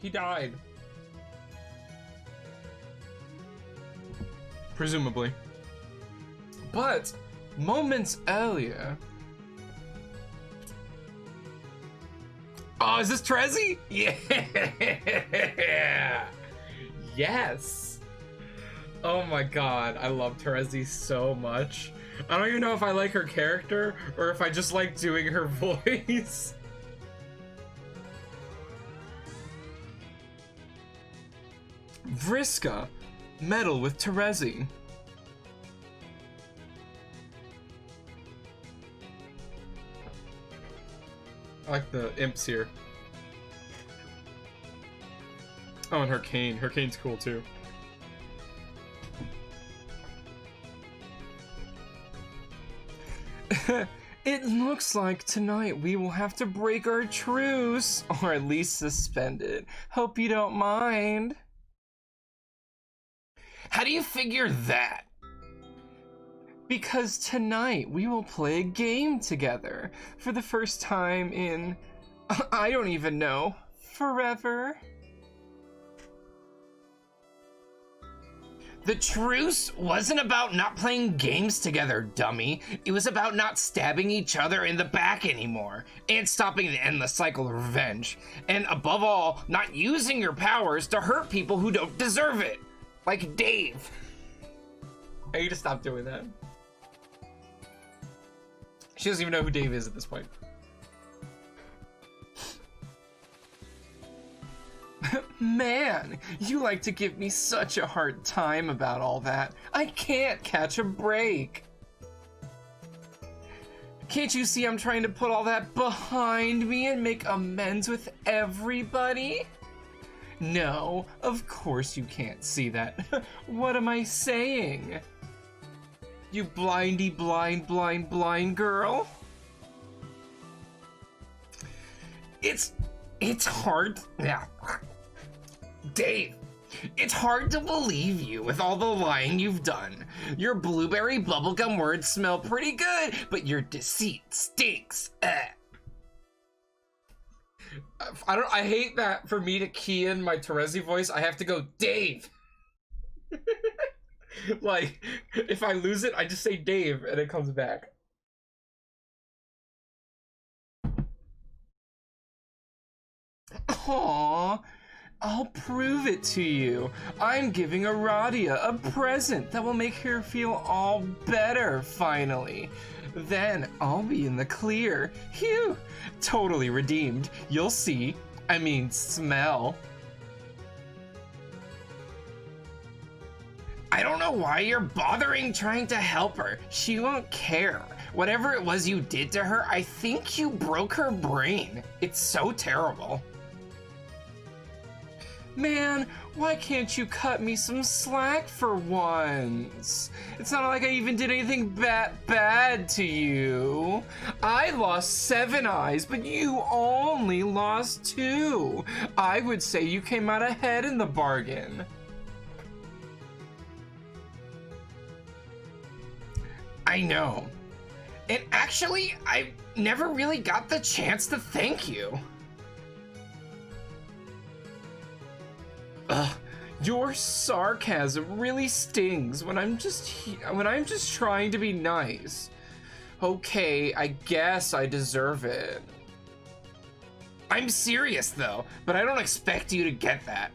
He died. Presumably. But moments earlier. Oh, is this Trezzy? Yeah. Yes. Oh my god, I love Trezzy so much. I don't even know if I like her character or if I just like doing her voice. Vriska, medal with Trezzy. I like the imps here. Oh, and her cane. Her cane's cool too. It looks like tonight we will have to break our truce, or at least suspend it. Hope you don't mind. How do you figure that? Because tonight we will play a game together for the first time in, I don't even know, forever. The truce wasn't about not playing games together, dummy. It was about not stabbing each other in the back anymore, and stopping the endless cycle of revenge. And above all, not using your powers to hurt people who don't deserve it. Like Dave. I need to stop doing that. She doesn't even know who Dave is at this point. Man, you like to give me such a hard time about all that. I can't catch a break. Can't you see I'm trying to put all that behind me and make amends with everybody? No, of course you can't see that. What am I saying? You blindy blind girl? It's hard. Yeah. Dave, it's hard to believe you with all the lying you've done. Your blueberry bubblegum words smell pretty good, but your deceit stinks. I hate that for me to key in my Trezzy voice, I have to go, Dave. Like, if I lose it, I just say Dave and it comes back. Aww. I'll prove it to you. I'm giving Aradia a present that will make her feel all better, finally. Then I'll be in the clear. Phew! Totally redeemed. You'll see. I mean, smell. I don't know why you're bothering trying to help her. She won't care. Whatever it was you did to her, I think you broke her brain. It's so terrible. Man, why can't you cut me some slack for once? It's not like I even did anything bad to you. I lost 7 eyes, but you only lost 2. I would say you came out ahead in the bargain. I know. And actually, I never really got the chance to thank you. Ugh, your sarcasm really stings when I'm just trying to be nice. Okay, I guess I deserve it. I'm serious though, but I don't expect you to get that.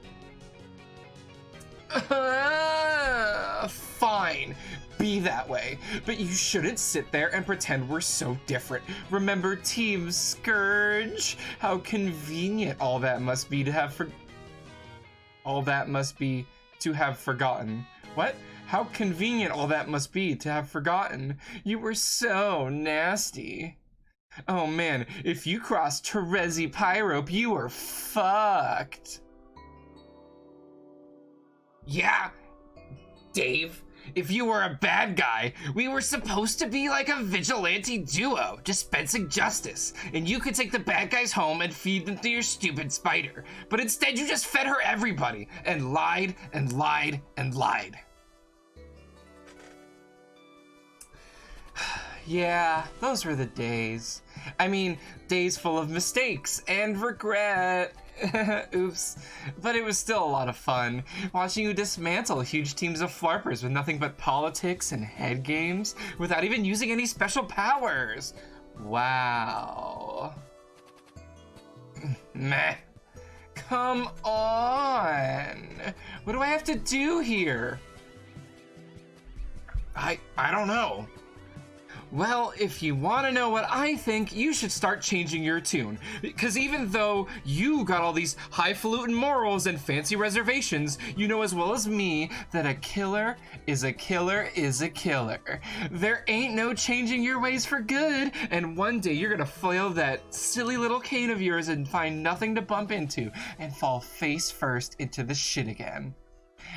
Fine, be that way, but you shouldn't sit there and pretend we're so different. Remember Team Scourge? How convenient all that must be to have forgotten. What? How convenient all that must be to have forgotten. You were so nasty. Oh man, if you crossed Trezzy Pyrope, you were fucked. Yeah, Dave, if you were a bad guy, we were supposed to be like a vigilante duo, dispensing justice, and you could take the bad guys home and feed them to your stupid spider. But instead you just fed her everybody, and lied, and lied, and lied. Yeah, those were the days. I mean, days full of mistakes and regret. Oops. But it was still a lot of fun, watching you dismantle huge teams of flarpers with nothing but politics and head games, without even using any special powers. Wow. Meh. Come on. What do I have to do here? I don't know. Well, if you want to know what I think, you should start changing your tune. Because even though you got all these highfalutin morals and fancy reservations, you know as well as me that a killer is a killer is a killer. There ain't no changing your ways for good, and one day you're gonna flail that silly little cane of yours and find nothing to bump into and fall face first into the shit again.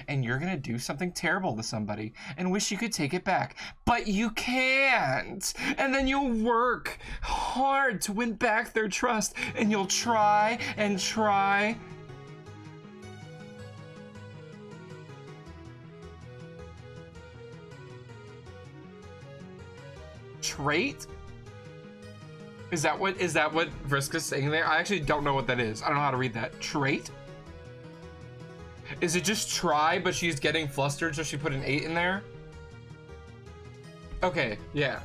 And you're gonna do something terrible to somebody and wish you could take it back, but you can't. And then you'll work hard to win back their trust, and you'll try and try. Trait? Is that what Vriska's saying there? I actually don't know what that is. I don't know how to read that. Trait? Is it just try, but she's getting flustered, so she put an 8 in there? Okay, yeah.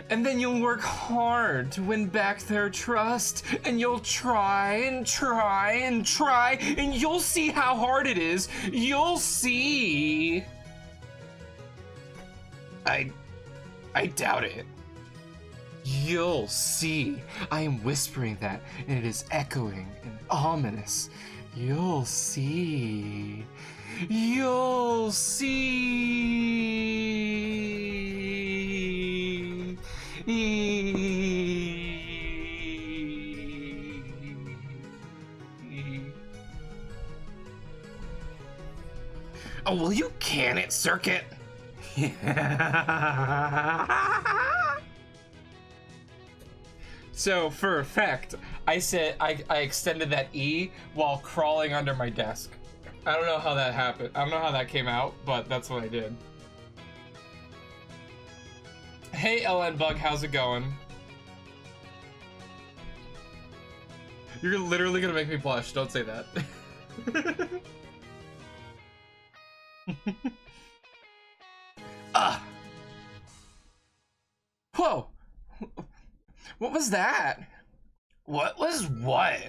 And then you'll work hard to win back their trust, and you'll try and try and try, and you'll see how hard it is. You'll see. I doubt it. You'll see. I am whispering that, and it is echoing and ominous. You'll see. You'll see. Oh, will you can it, Circuit? So, for effect, I extended that E while crawling under my desk. I don't know how that happened. I don't know how that came out, but that's what I did. Hey, LN Bug, how's it going? You're literally gonna make me blush. Don't say that. Whoa! What was that? What was what?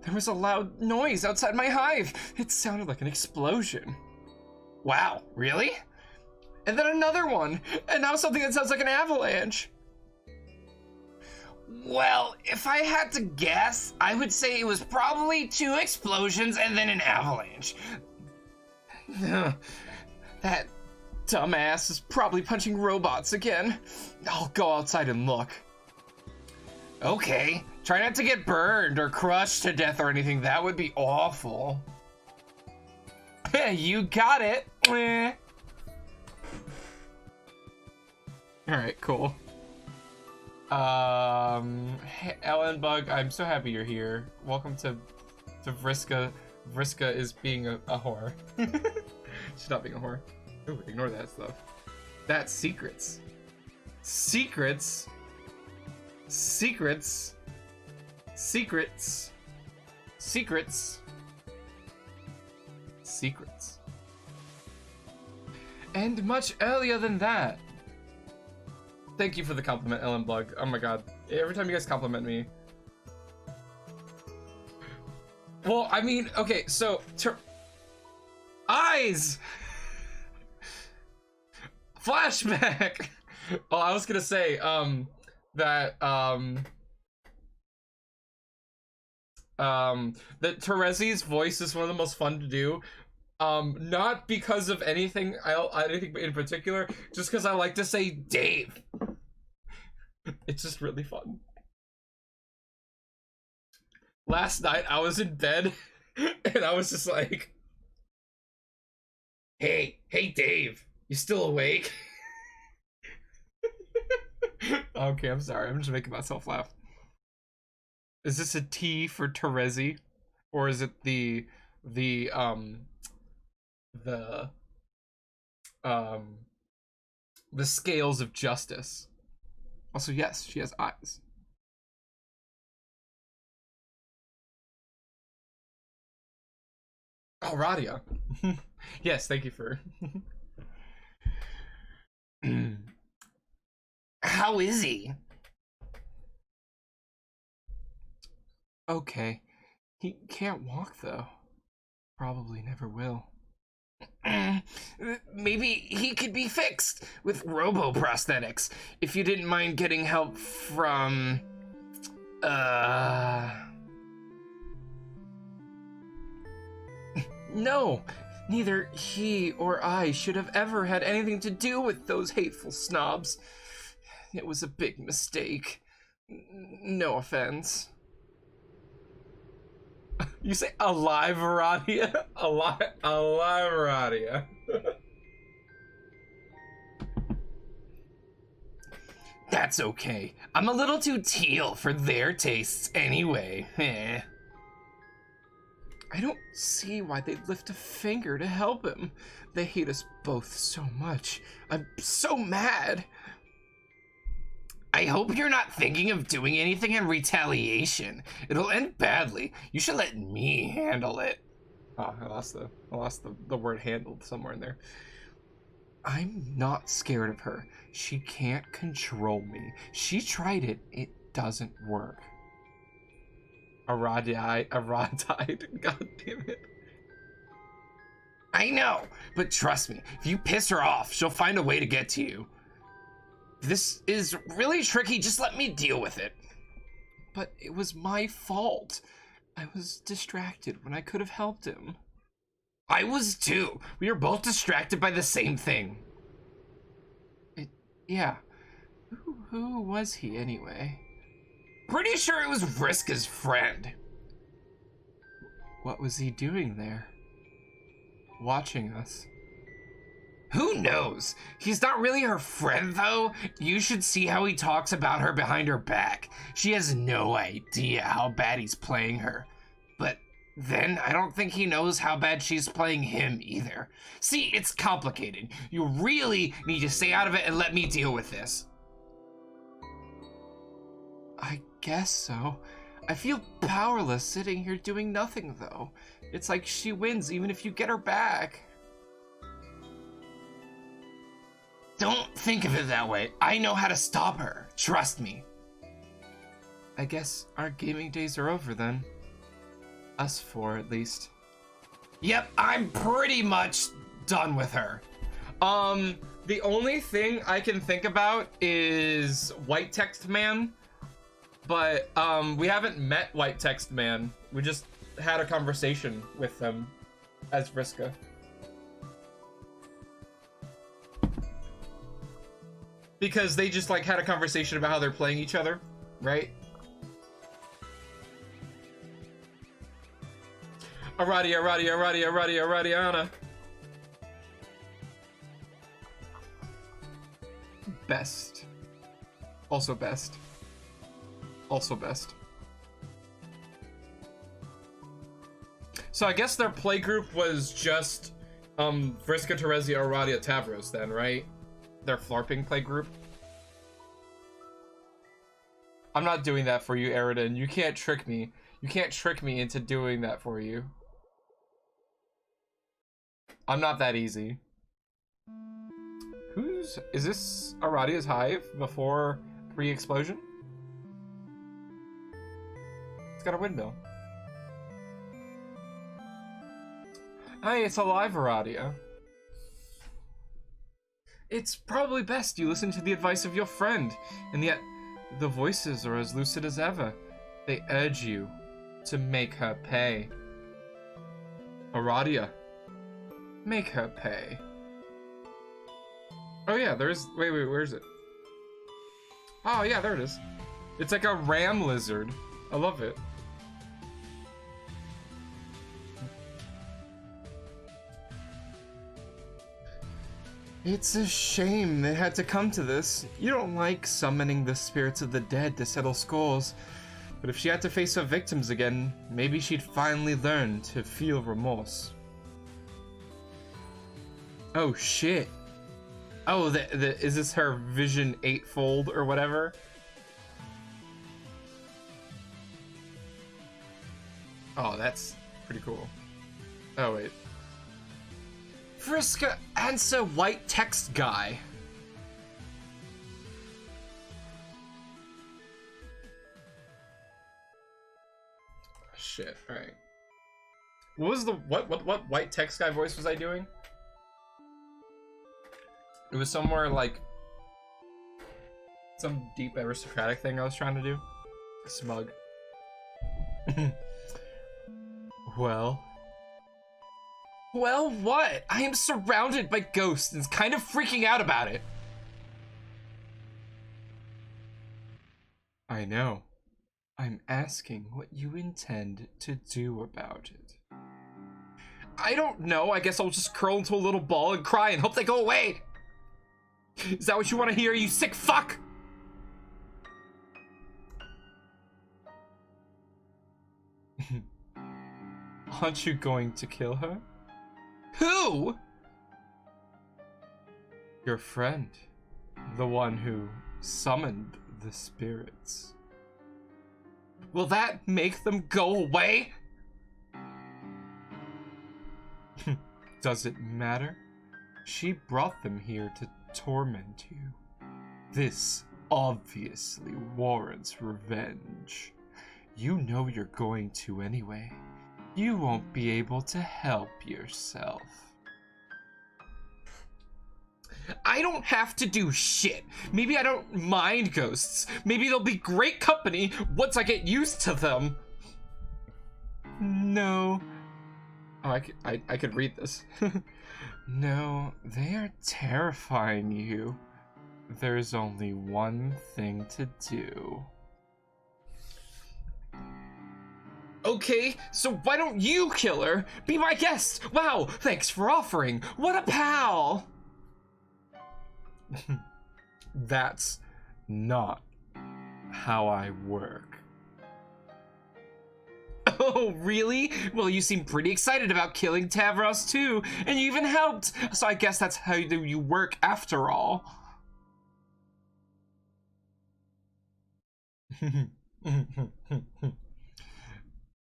There was a loud noise outside my hive. It sounded like an explosion. Wow, really? And then another one, and now something that sounds like an avalanche. Well, if I had to guess, I would say it was probably 2 explosions and then an avalanche. That dumbass is probably punching robots again. I'll go outside and look. Okay, try not to get burned or crushed to death or anything. That would be awful. You got it. Alright, cool. Hey, Ellen Bug, I'm so happy you're here. Welcome to Vriska. Vriska is being a whore. She's not being a whore. Ooh, ignore that stuff. That's secrets. Secrets. Secrets. Secrets. Secrets. Secrets. And much earlier than that. Thank you for the compliment, Ellen Bug. Oh my god. Every time you guys compliment me. Well, I mean, okay, so... Eyes! Flashback! Oh, I was gonna say, that Terezi's voice is one of the most fun to do. Not because of anything in particular, just because I like to say Dave. It's just really fun. Last night I was in bed and I was just like, hey Dave, you still awake? Okay, I'm sorry. I'm just making myself laugh. Is this a T for Terezi? Or is it the The scales of justice. Also, yes, she has eyes. Oh, Radia. Yes, thank you for... How is he? Okay. He can't walk, though. Probably never will. Maybe he could be fixed with robo-prosthetics. If you didn't mind getting help from... No, neither he or I should have ever had anything to do with those hateful snobs. It was a big mistake. No offense. You say alive, Radia? Alive, Radia. That's okay. I'm a little too teal for their tastes anyway. I don't see why they'd lift a finger to help him. They hate us both so much. I'm so mad. I hope you're not thinking of doing anything in retaliation. It'll end badly. You should let me handle it. Oh, I lost the word handled somewhere in there. I'm not scared of her. She can't control me. She tried it. It doesn't work. Aradite. God damn it. I know, but trust me, if you piss her off, she'll find a way to get to you. This is really tricky, just let me deal with it. But it was my fault. I was distracted when I could have helped him. I was too. We were both distracted by the same thing. Yeah. Who was he anyway? Pretty sure it was Vriska's friend. What was he doing there? Watching us. Who knows? He's not really her friend, though. You should see how he talks about her behind her back. She has no idea how bad he's playing her. But then, I don't think he knows how bad she's playing him either. See, it's complicated. You really need to stay out of it and let me deal with this. I guess so. I feel powerless sitting here doing nothing, though. It's like she wins even if you get her back. Don't think of it that way. I know how to stop her. Trust me. I guess our gaming days are over then. Us four, at least. Yep, I'm pretty much done with her. The only thing I can think about is White Text Man. But, we haven't met White Text Man. We just had a conversation with them as Vriska. Because they just, like, had a conversation about how they're playing each other, right? Aradiana. Best. Also best. Also best. So I guess their play group was just Vriska, Terezia, Aradia, Tavros then, right? Their Flarping play group. I'm not doing that for you, Eridan. You can't trick me. You can't trick me into doing that for you. I'm not that easy. Is this Aradia's hive before pre-explosion? It's got a windmill. Hey, it's alive, Aradia. It's probably best you listen to the advice of your friend, and yet the voices are as lucid as ever. They urge you to make her pay. Aradia, make her pay. Oh yeah, there's, wait, where is it? Oh yeah, there it is. It's like a ram lizard. I love it. It's a shame it had to come to this. You don't like summoning the spirits of the dead to settle scores, but if she had to face her victims again, maybe she'd finally learn to feel remorse. Oh shit. Oh, is this her Vision 8-fold or whatever? Oh, that's pretty cool. Oh, wait. Vriska, answer white text guy. Shit, alright. What was the, what white text guy voice was I doing? It was somewhere like some deep aristocratic thing I was trying to do. Smug. Well, what? I am surrounded by ghosts and kind of freaking out about it. I know. I'm asking what you intend to do about it. I don't know. I guess I'll just curl into a little ball and cry and hope they go away. Is that what you want to hear, you sick fuck? Aren't you going to kill her? Who? Your friend. The one who summoned the spirits. Will that make them go away? Does it matter? She brought them here to torment you. This obviously warrants revenge. You know you're going to anyway. You won't be able to help yourself. I don't have to do shit. Maybe I don't mind ghosts. Maybe they'll be great company once I get used to them. No. Oh, I could read this. No, they are terrifying you. There's only one thing to do. Okay, so why don't you kill her? Be my guest! Wow, thanks for offering. What a pal! That's not how I work. Oh, really? Well, you seem pretty excited about killing Tavros too, and you even helped, so I guess that's how you work after all.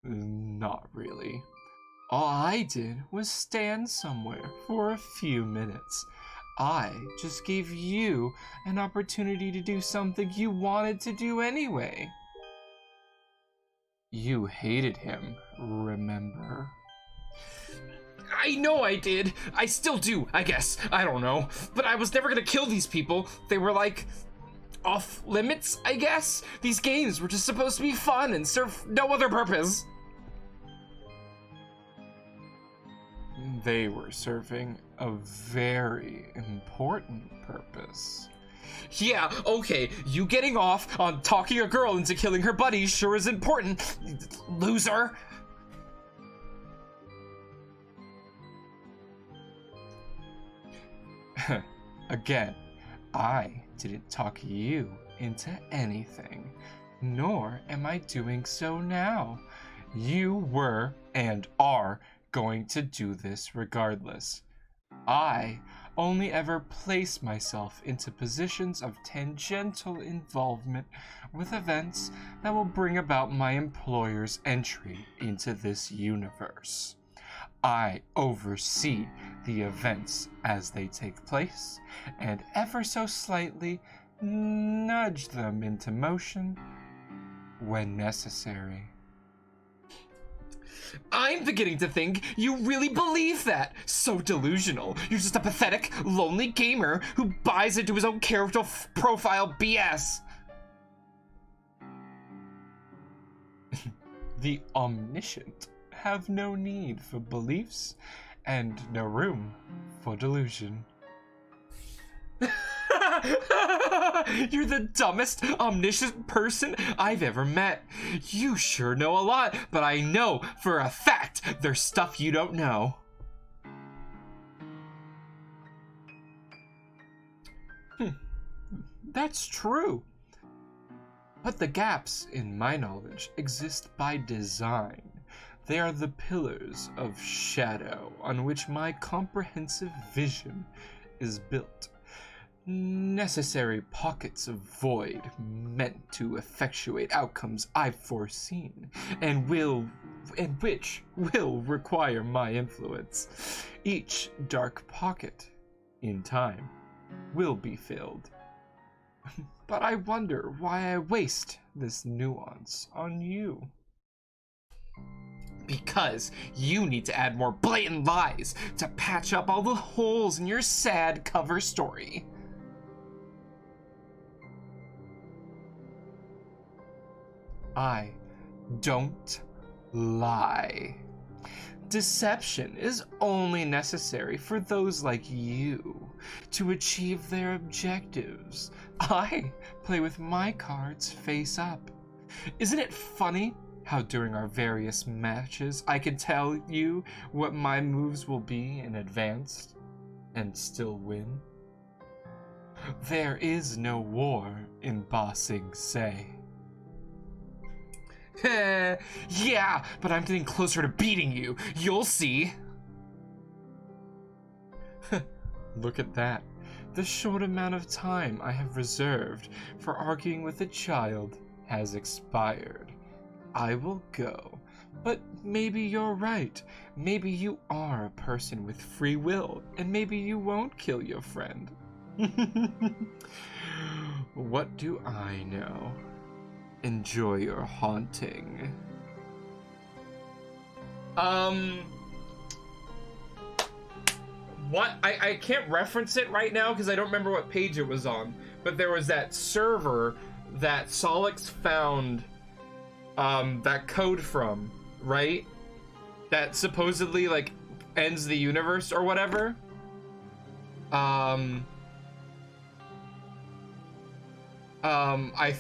Not really. All I did was stand somewhere for a few minutes. I just gave you an opportunity to do something you wanted to do anyway. You hated him, remember? I know I did. I still do, I guess. I don't know. But I was never gonna kill these people. They were like off limits, I guess. These games were just supposed to be fun and serve no other purpose. They were serving a very important purpose. Yeah, okay, you getting off on talking a girl into killing her buddy sure is important, loser. Again, I didn't talk you into anything, nor am I doing so now. You were and are going to do this regardless. I only ever place myself into positions of tangential involvement with events that will bring about my employer's entry into this universe. I oversee the events as they take place, and ever so slightly nudge them into motion when necessary. I'm beginning to think you really believe that. So delusional. You're just a pathetic, lonely gamer who buys into his own character profile BS. The omniscient have no need for beliefs and no room for delusion. You're the dumbest, omniscient person I've ever met. You sure know a lot, but I know for a fact there's stuff you don't know. That's true. But the gaps in my knowledge exist by design. They are the pillars of shadow on which my comprehensive vision is built. necessary pockets of void meant to effectuate outcomes I've foreseen, and which will require my influence. Each dark pocket, in time, will be filled. But I wonder why I waste this nuance on you. Because you need to add more blatant lies to patch up all the holes in your sad cover story. I don't lie. Deception is only necessary for those like you to achieve their objectives. I play with my cards face up. Isn't it funny how during our various matches I can tell you what my moves will be in advance and still win? There is no war in Ba Sing Se. Yeah, but I'm getting closer to beating you. You'll see. Look at that. The short amount of time I have reserved for arguing with a child has expired. I will go. But maybe you're right. Maybe you are a person with free will, and maybe you won't kill your friend. What do I know? Enjoy your haunting. What? I can't reference it right now because I don't remember what page it was on, but there was that server that Solix found that code from, right? That supposedly like ends the universe or whatever. I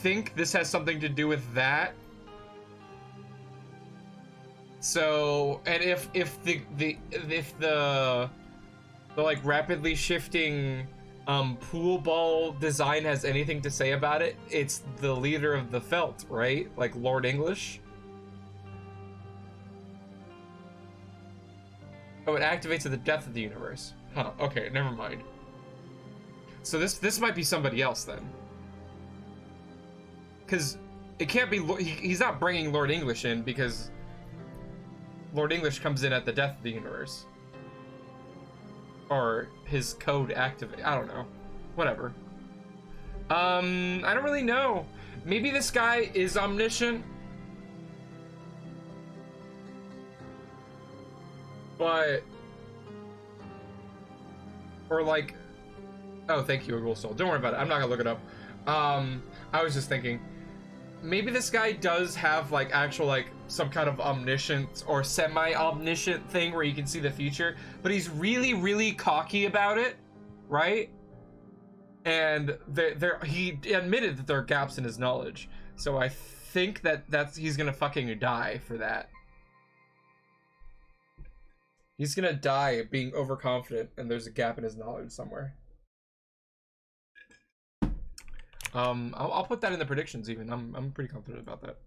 think this has something to do with that. So, and if the like rapidly shifting pool ball design has anything to say about it, it's the leader of the Felt, right? Like Lord English. Oh, it activates at the death of the universe. Huh, okay, never mind. So this might be somebody else then. Because it can't be, he's not bringing Lord English in because Lord English comes in at the death of the universe. Or his code activate, I don't know. Whatever. I don't really know. Maybe this guy is omniscient. But, or like, oh, thank you, Agul Soul. Don't worry about it. I'm not gonna look it up. I was just thinking, maybe this guy does have like actual like some kind of omniscient or semi-omniscient thing where you can see the future, but he's really, really cocky about it, right? And he admitted that there are gaps in his knowledge, so I think he's gonna fucking die for that. He's gonna die being overconfident, and there's a gap in his knowledge somewhere. I'll put that in the predictions even. I'm pretty confident about that.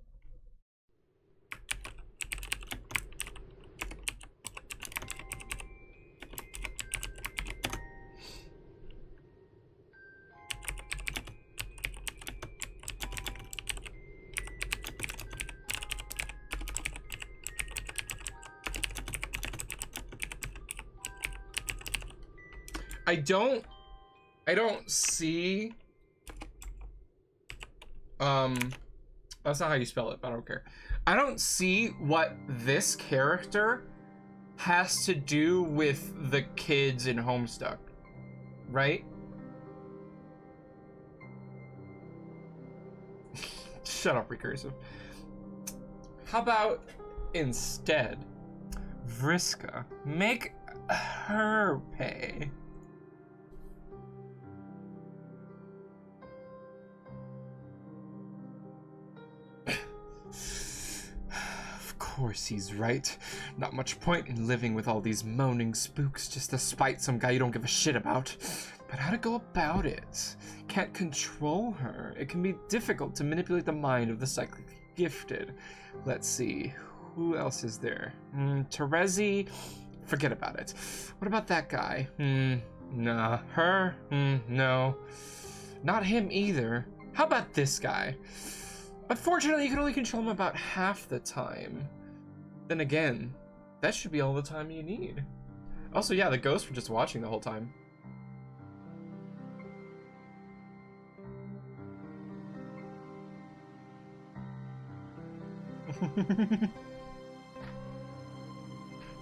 I don't see that's not how you spell it, but I don't care. I don't see what this character has to do with the kids in Homestuck, right? Shut up, recursive. How about instead Vriska? Make her pay. Of course he's right. Not much point in living with all these moaning spooks just to spite some guy you don't give a shit about. But how to go about it? Can't control her. It can be difficult to manipulate the mind of the psychically gifted. Let's see. Who else is there? Terezi? Forget about it. What about that guy? Nah, her? No. Not him either. How about this guy? Unfortunately, you can only control him about half the time. Then again, that should be all the time you need. Also, yeah, the ghosts were just watching the whole time.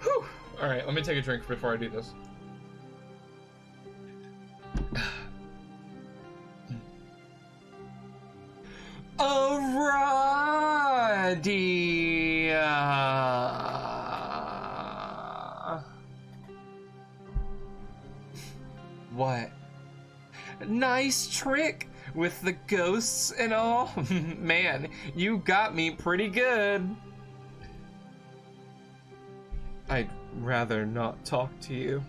Whew. Alright, let me take a drink before I do this. Alrighty. What? Nice trick with the ghosts and all. Man, you got me pretty good. I'd rather not talk to you.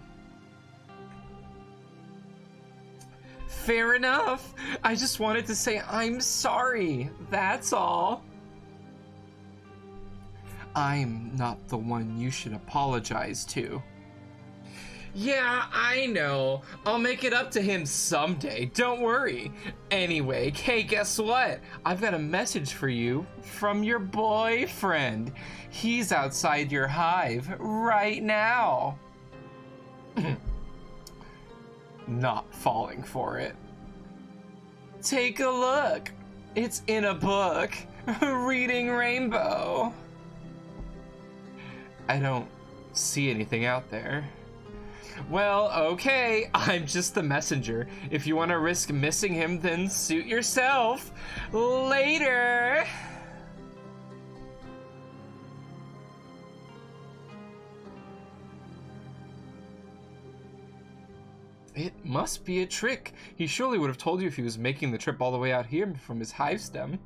Fair enough. I just wanted to say I'm sorry. That's all. I'm not the one you should apologize to. Yeah, I know. I'll make it up to him someday. Don't worry. Anyway, hey, guess what? I've got a message for you from your boyfriend. He's outside your hive right now. Not falling for it. Take a look. It's in a book. Reading Rainbow. I don't see anything out there. Well, okay, I'm just the messenger. If you want to risk missing him, then suit yourself. Later. It must be a trick. He surely would have told you if he was making the trip all the way out here from his hive stem.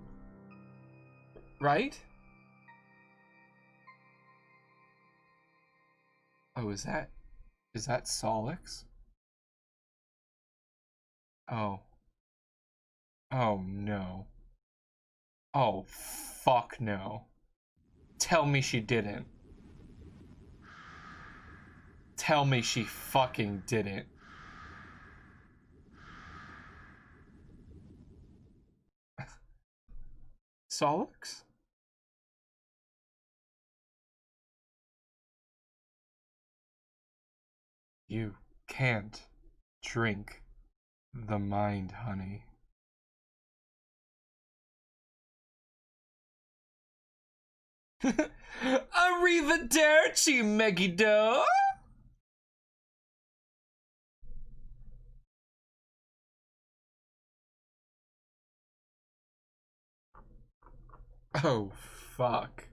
Right? Oh, is that Solix? Oh. Oh, no. Oh, fuck no. Tell me she didn't. Tell me she fucking didn't. Solix? You can't drink the mind, honey. Arrivederci, Megiddo! Oh, fuck.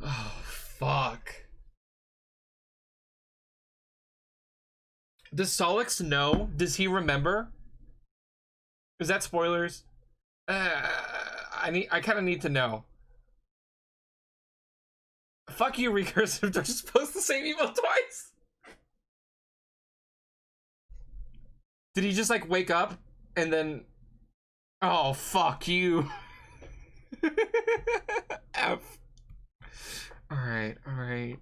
Oh, fuck. Does Solix know? Does he remember? Is that spoilers? I kind of need to know. Fuck you, recursive. They're just supposed to say evil twice. Did he just like wake up and then? Oh, fuck you. F. All right.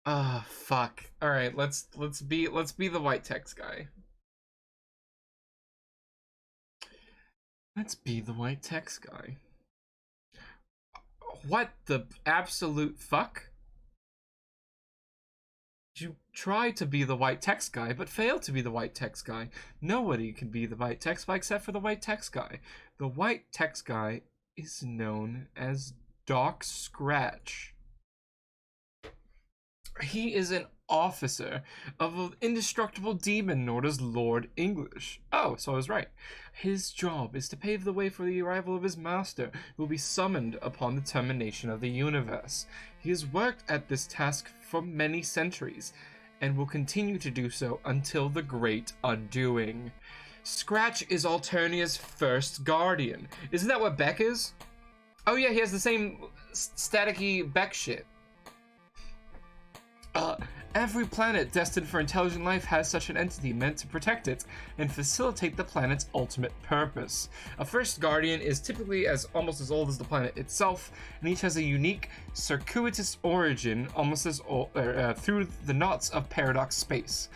Ah, fuck. All right, let's be the white text guy. Let's be the white text guy. What the absolute fuck? You try to be the white text guy, but fail to be the white text guy. Nobody can be the white text guy except for the white text guy. The white text guy is known as Doc Scratch. He is an officer of an indestructible demon known as Lord English. Oh, so I was right. His job is to pave the way for the arrival of his master, who will be summoned upon the termination of the universe. He has worked at this task for many centuries, and will continue to do so until the Great Undoing. Scratch is Alternia's first guardian. Isn't that what Beck is? Oh yeah, he has the same staticky Beck shit. Every planet destined for intelligent life has such an entity meant to protect it and facilitate the planet's ultimate purpose. A first guardian is typically almost as old as the planet itself, and each has a unique, circuitous origin, almost as old, through the knots of paradox space.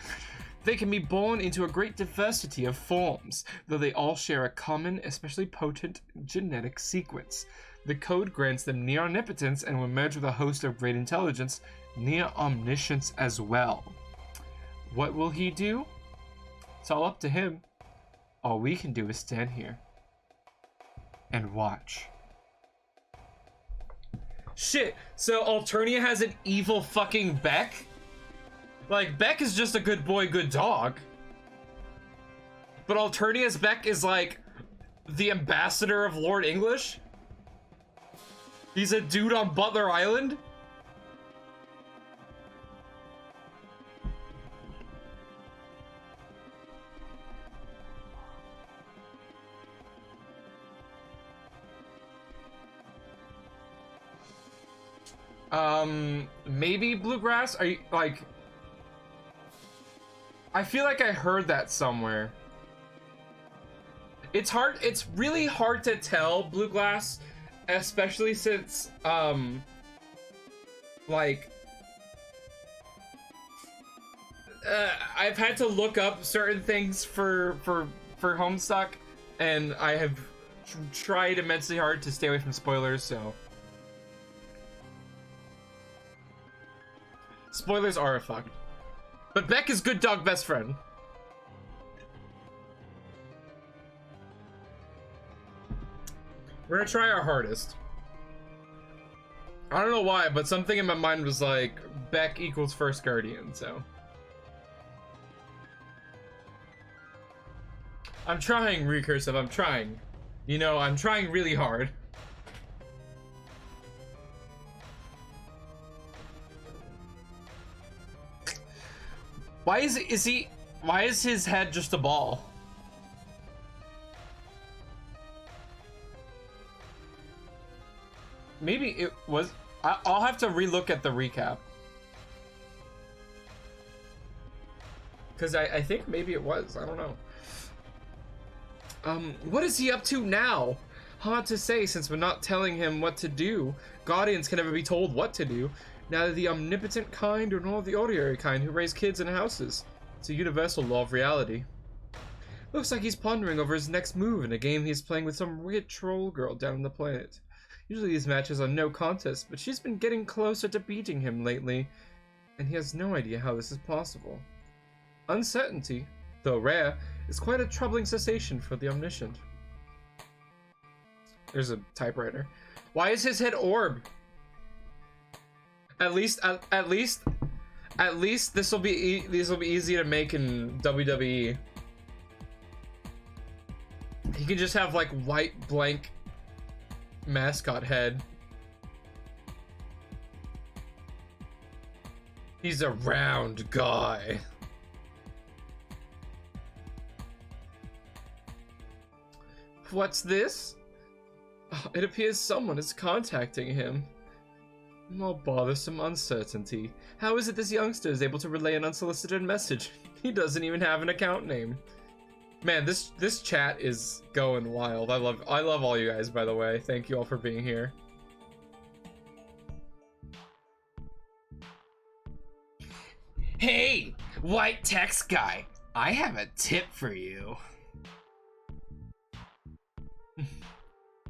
They can be born into a great diversity of forms, though they all share a common, especially potent genetic sequence. The code grants them near omnipotence and will merge with a host of great intelligence, near omniscience as well. What will he do? It's all up to him. All we can do is stand here and watch. Shit, so Alternia has an evil fucking Beck? Like, Beck is just a good boy, good dog. But Alternia's Beck is like the ambassador of Lord English? He's a dude on Butler Island? Maybe Bluegrass? Are you, like... I feel like I heard that somewhere. It's really hard to tell, Bluegrass, especially since, like... I've had to look up certain things for Homestuck, and I have tried immensely hard to stay away from spoilers, so... Spoilers are a fuck. But Beck is good dog best friend. We're gonna try our hardest. I don't know why, but something in my mind was like, Beck equals first guardian, so. I'm trying, Recursive, I'm trying. You know, I'm trying really hard. Why is his head just a ball? Maybe it was, I'll have to relook at the recap. Cause I think maybe it was, I don't know. What is he up to now? Hard to say since we're not telling him what to do. Guardians can never be told what to do. Neither the omnipotent kind nor the ordinary kind who raise kids in houses. It's a universal law of reality. Looks like he's pondering over his next move in a game he's playing with some weird troll girl down on the planet. Usually these matches are no contest, but she's been getting closer to beating him lately, and he has no idea how this is possible. Uncertainty, though rare, is quite a troubling sensation for the omniscient. There's a typewriter. Why is his head orb? At least this will be easy to make in WWE. He can just have like white blank mascot head. He's a round guy. What's this? Oh, it appears someone is contacting him. More bothersome uncertainty. How is it this youngster is able to relay an unsolicited message? He doesn't even have an account name. Man, this chat is going wild. I love all you guys, by the way. Thank you all for being here. Hey, white text guy. I have a tip for you.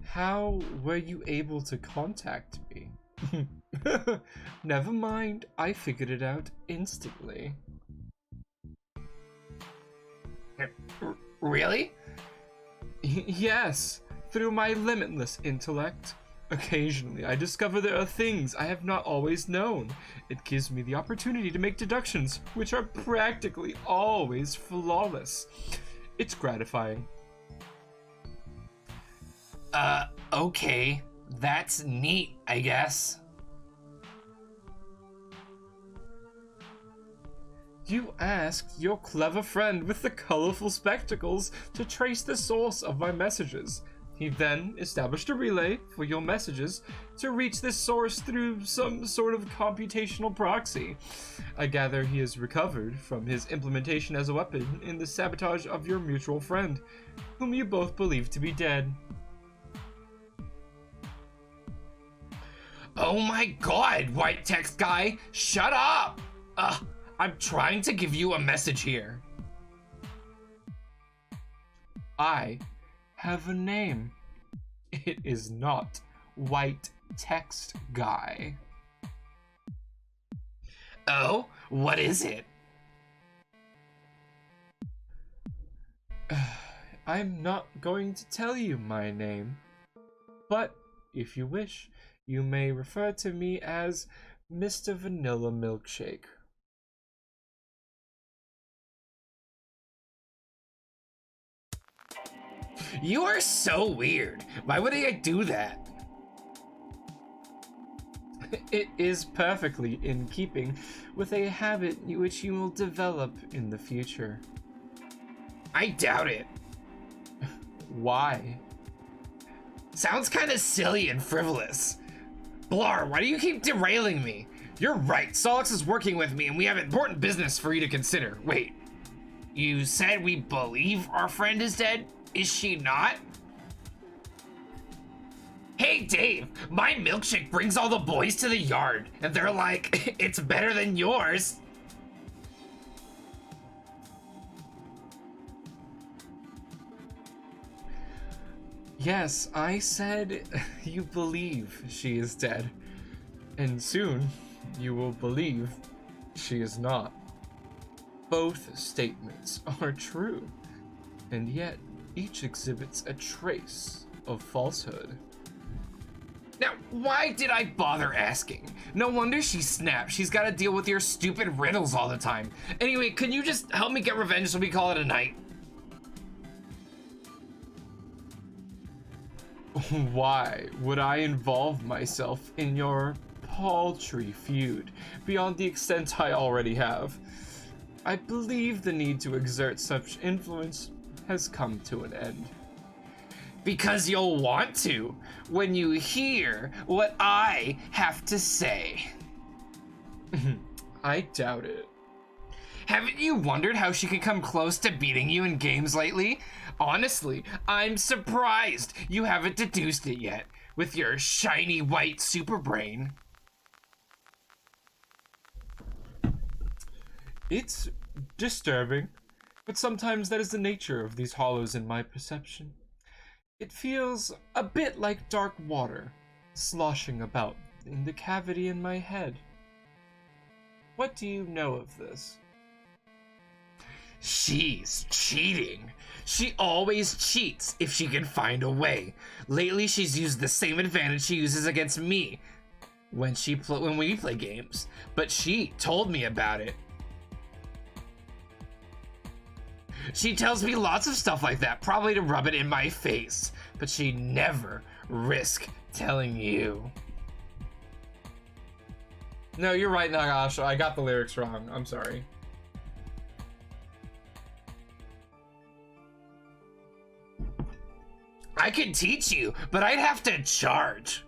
How were you able to contact me? Never mind, I figured it out instantly. Really? Yes, through my limitless intellect. Occasionally, I discover there are things I have not always known. It gives me the opportunity to make deductions, which are practically always flawless. It's gratifying. Okay. That's neat, I guess. You asked your clever friend with the colorful spectacles to trace the source of my messages. He then established a relay for your messages to reach this source through some sort of computational proxy. I gather he has recovered from his implementation as a weapon in the sabotage of your mutual friend, whom you both believe to be dead. Oh my god, white text guy, shut up! I'm trying to give you a message here. I have a name. It is not white text guy. Oh, what is it? I'm not going to tell you my name, but if you wish, you may refer to me as Mr. Vanilla Milkshake. You are so weird. Why would I do that? It is perfectly in keeping with a habit which you will develop in the future. I doubt it. Why? Sounds kind of silly and frivolous. Blar, why do you keep derailing me? You're right, Solix is working with me and we have important business for you to consider. Wait, you said we believe our friend is dead? Is she not? Hey Dave, my milkshake brings all the boys to the yard and they're like, it's better than yours. Yes, I said you believe she is dead. And soon, you will believe she is not. Both statements are true, and yet each exhibits a trace of falsehood. Now, why did I bother asking? No wonder she snapped. She's got to deal with your stupid riddles all the time. Anyway, can you just help me get revenge so we call it a night? Why would I involve myself in your paltry feud beyond the extent I already have? I believe the need to exert such influence has come to an end. Because you'll want to when you hear what I have to say. I doubt it. Haven't you wondered how she could come close to beating you in games lately? Honestly, I'm surprised you haven't deduced it yet with your shiny white super brain. It's disturbing, but sometimes that is the nature of these hollows in my perception. It feels a bit like dark water sloshing about in the cavity in my head. What do you know of this? She's cheating. She always cheats if she can find a way. Lately, she's used the same advantage she uses against me when we play games. But she told me about it. She tells me lots of stuff like that, probably to rub it in my face. But she never risk telling you. No, you're right, Nagasha. I got the lyrics wrong. I'm sorry. I could teach you, but I'd have to charge.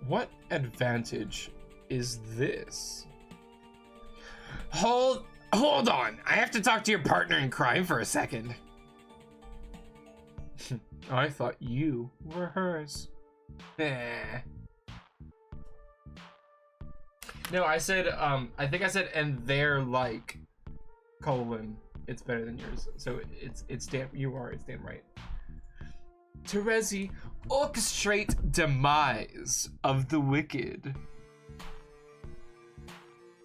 What advantage is this? Hold on. I have to talk to your partner in crime for a second. I thought you were hers. Eh. No, I said, I think I said, and they're like, colon, it's better than yours. So it's damn, it's damn right. Terezi, orchestrate demise of the wicked.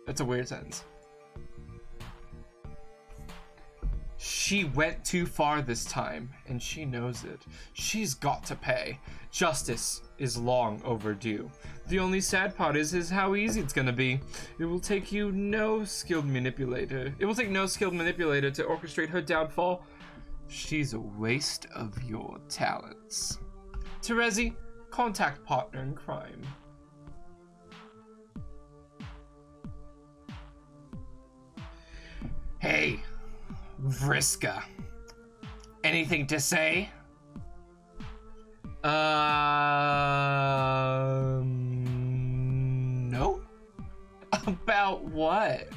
That's a weird sentence. She went too far this time, and she knows it. She's got to pay. Justice is long overdue. The only sad part is how easy it's gonna be. It will take no skilled manipulator to orchestrate her downfall. She's a waste of your talents. Terezi, contact partner in crime. Hey, Vriska, Anything to say? No? About what?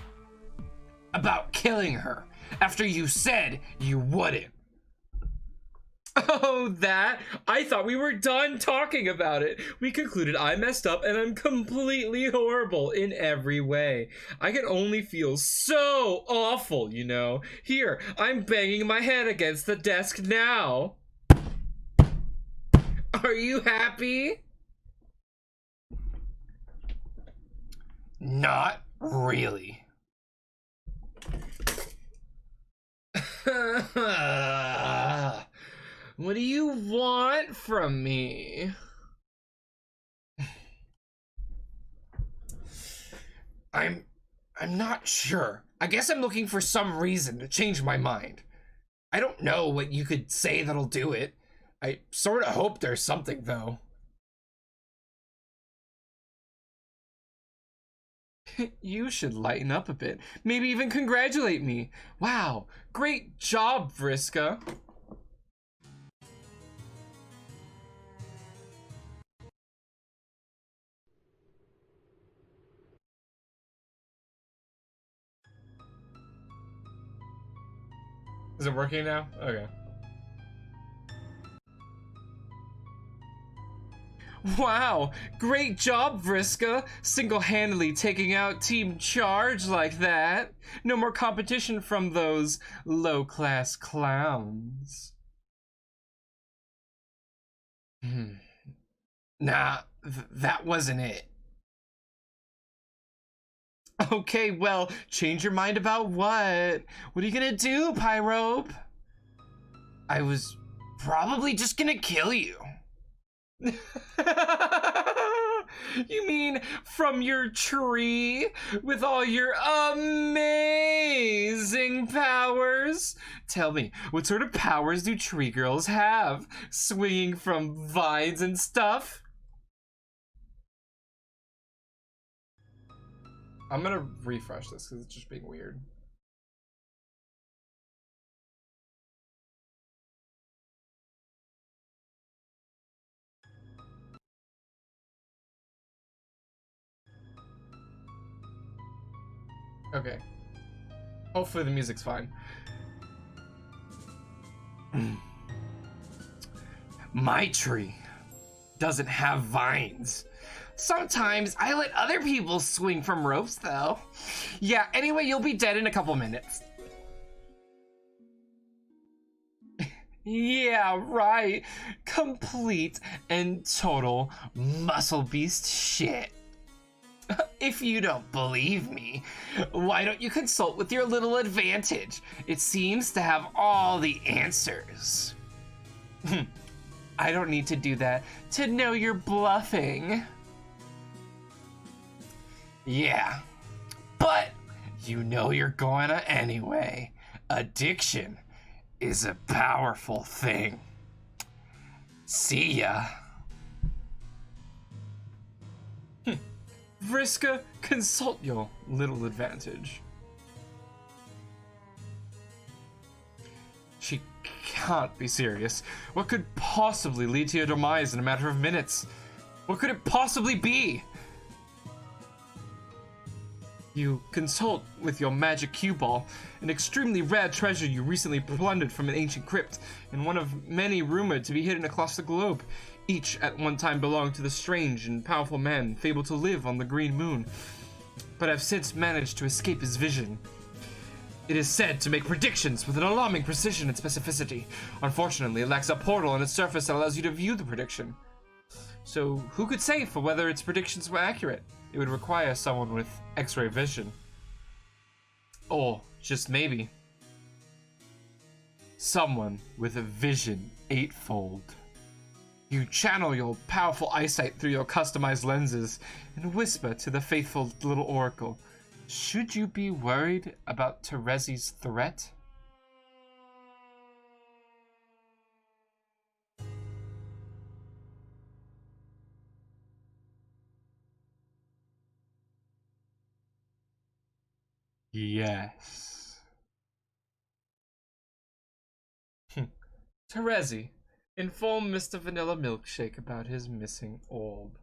About killing her, after you said you wouldn't. Oh, that? I thought we were done talking about it. We concluded I messed up and I'm completely horrible in every way. I can only feel so awful, you know. Here, I'm banging my head against the desk now. Are you happy? Not really. What do you want from me? I'm not sure. I guess I'm looking for some reason to change my mind. I don't know what you could say that'll do it. I sort of hope there's something, though. You should lighten up a bit. Maybe even congratulate me. Wow, great job, Vriska. Is it working now? Okay. Wow, great job, Vriska. Single-handedly taking out Team Charge like that. No more competition from those low-class clowns. Nah, that wasn't it. Okay, well, change your mind about what? What are you gonna do, Pyrope? I was probably just gonna kill you. You mean from your tree with all your amazing powers? Tell me, what sort of powers do tree girls have? Swinging from vines and stuff? I'm gonna refresh this because it's just being weird. Okay. Hopefully the music's fine. My tree doesn't have vines. Sometimes I let other people swing from ropes, though. Yeah, anyway, you'll be dead in a couple minutes. Yeah, right. Complete and total muscle beast shit. If you don't believe me, why don't you consult with your little advantage? It seems to have all the answers. I don't need to do that to know you're bluffing. Yeah, but you know you're gonna anyway. Addiction is a powerful thing. See ya. Vriska, consult your little advantage. She can't be serious. What could possibly lead to your demise in a matter of minutes? What could it possibly be? You consult with your magic cue ball, an extremely rare treasure you recently plundered from an ancient crypt, and one of many rumored to be hidden across the globe. Each at one time belonged to the strange and powerful man fabled to live on the Green Moon, but have since managed to escape his vision. It is said to make predictions with an alarming precision and specificity. Unfortunately, it lacks a portal on its surface that allows you to view the prediction. So who could say for whether its predictions were accurate? It would require someone with X-ray vision. Or, just maybe, someone with a vision eightfold. You channel your powerful eyesight through your customized lenses and whisper to the faithful little oracle. Should you be worried about Terezi's threat? Yes. Terezi, inform Mr. Vanilla Milkshake about his missing orb.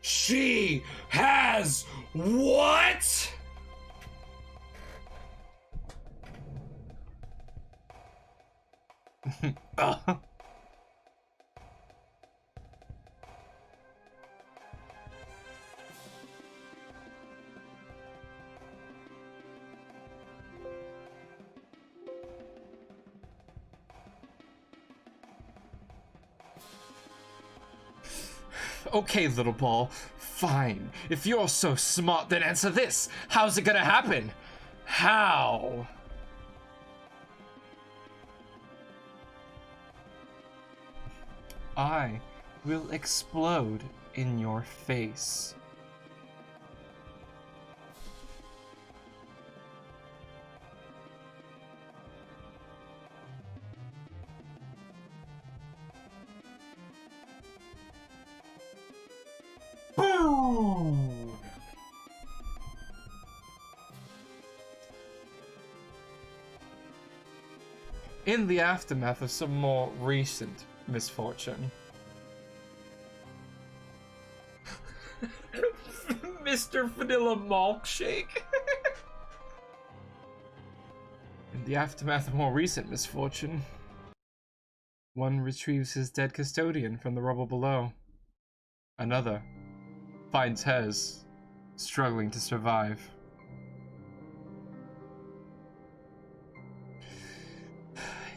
She has what? Okay, little ball. Fine. If you're so smart, then answer this. How's it gonna happen? How? I will explode in your face. Boom! In the aftermath of some more recent misfortune, Mr. Vanilla Milkshake. In the aftermath of more recent misfortune, one retrieves his dead custodian from the rubble below. Another finds hers struggling to survive.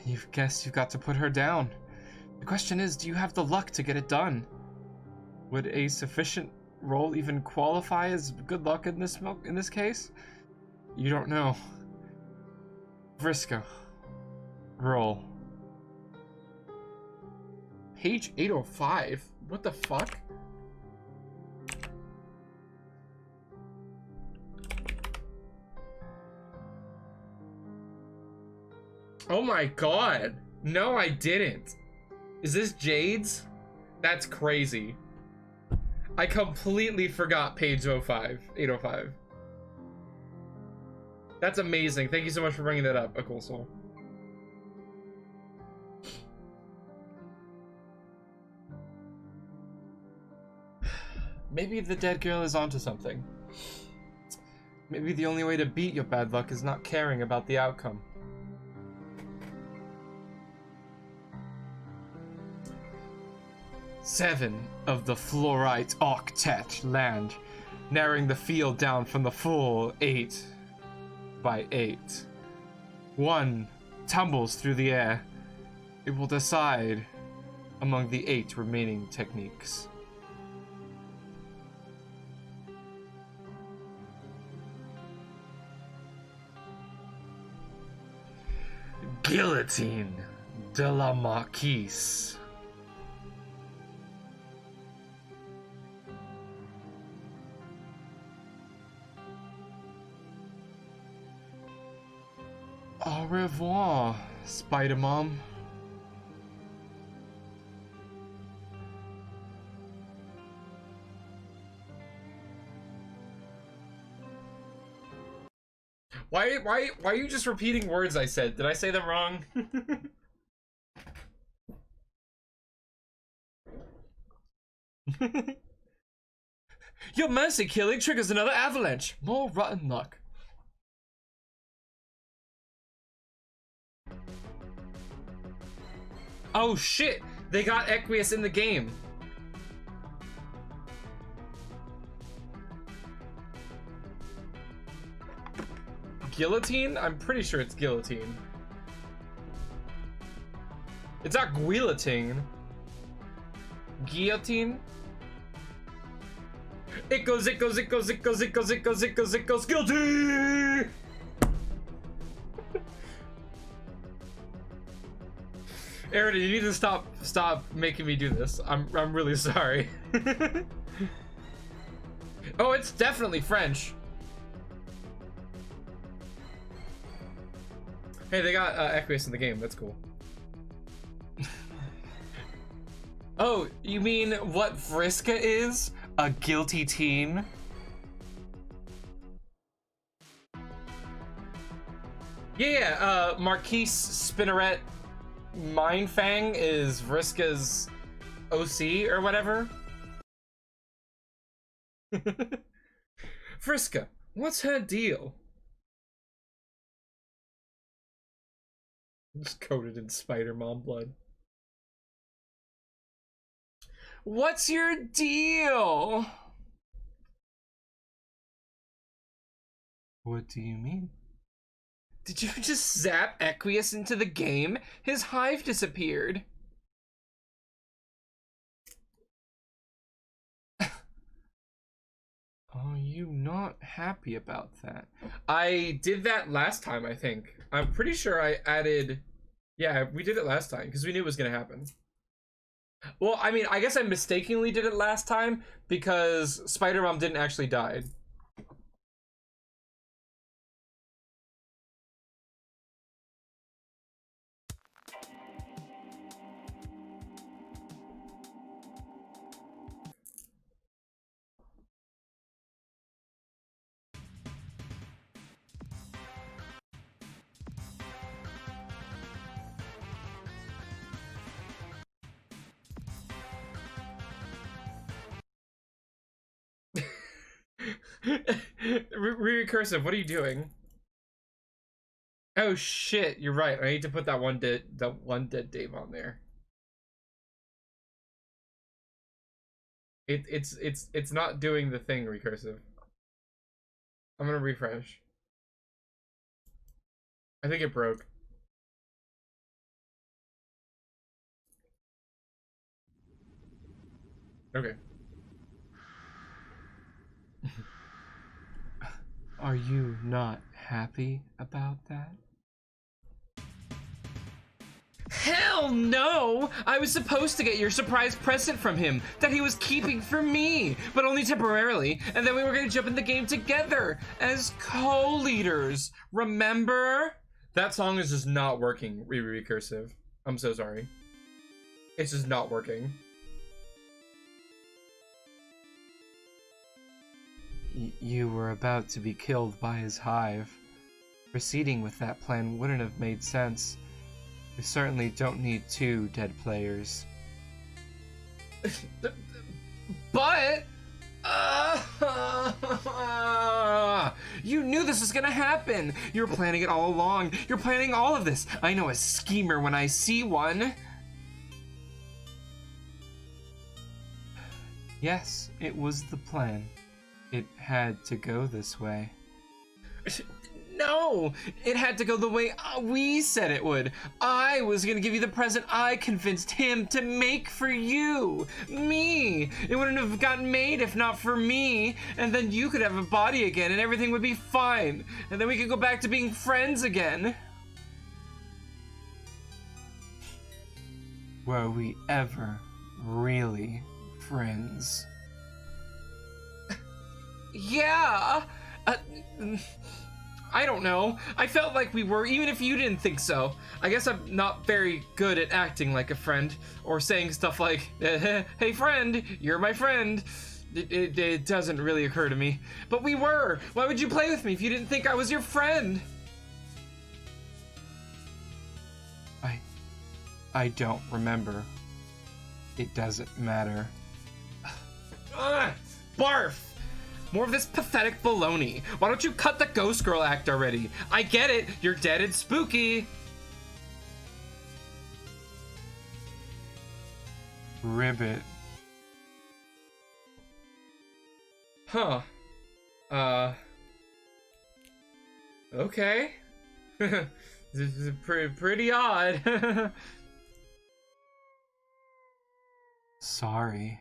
You've guessed you've got to put her down. The question is, do you have the luck to get it done? Would a sufficient roll even qualify as good luck in this case? You don't know. Vriska, roll. Page 805? What the fuck? Oh my god. No, I didn't. Is this Jade's? That's crazy. I completely forgot page 805. That's amazing. Thank you so much for bringing that up, A Cool Soul. Maybe the dead girl is onto something. Maybe the only way to beat your bad luck is not caring about the outcome. Seven of the fluorite octet land, narrowing the field down from the full 8 by 8. One tumbles through the air. It will decide among the 8 remaining techniques. Guillotine de la Marquise. Au revoir, Spider-Mom. Why are you just repeating words I said? Did I say them wrong? Your mercy killing triggers another avalanche. More rotten luck. Oh shit! They got Equius in the game. Guillotine? I'm pretty sure it's guillotine. It's not guillotine. Guillotine? It goes, guilty! Aaron, you need to stop making me do this. I'm really sorry. Oh, it's definitely French. Hey, they got Equius in the game. That's cool. Oh, you mean what Vriska is? A guilty teen? Yeah, Marquise Spinneret Mindfang is Vriska's OC or whatever. Vriska, what's her deal? Just coated in Spider Mom blood. What's your deal? What do you mean? Did you just zap Equius into the game? His hive disappeared. Are you not happy about that? I did that last time, I think. I'm pretty sure I added... Yeah, we did it last time, because we knew it was going to happen. Well, I mean, I guess I mistakenly did it last time, because Spider-Mom didn't actually die. Recursive, what are you doing? Oh shit, you're right. I need to put that one dead Dave on there. It's not doing the thing, recursive. I'm gonna refresh. I think it broke. Okay. Are you not happy about that? Hell no! I was supposed to get your surprise present from him that he was keeping for me, but only temporarily, and then we were gonna jump in the game together as co-leaders. Remember? That song is just not working, recursive. I'm so sorry. It's just not working. You were about to be killed by his hive. Proceeding with that plan wouldn't have made sense. We certainly don't need 2 dead players. But... you knew this was gonna happen! You were planning it all along. You're planning all of this. I know a schemer when I see one. Yes, it was the plan. It had to go this way. No! It had to go the way we said it would. I was gonna give you the present I convinced him to make for you. Me! It wouldn't have gotten made if not for me. And then you could have a body again and everything would be fine. And then we could go back to being friends again. Were we ever really friends? Yeah! I don't know. I felt like we were, even if you didn't think so. I guess I'm not very good at acting like a friend, or saying stuff like, hey friend, you're my friend. It doesn't really occur to me. But we were. Why would you play with me if you didn't think I was your friend? I don't remember. It doesn't matter. Barf! More of this pathetic baloney. Why don't you cut the ghost girl act already? I get it, you're dead and spooky. Ribbit. Huh. Okay. This is pretty odd. Sorry.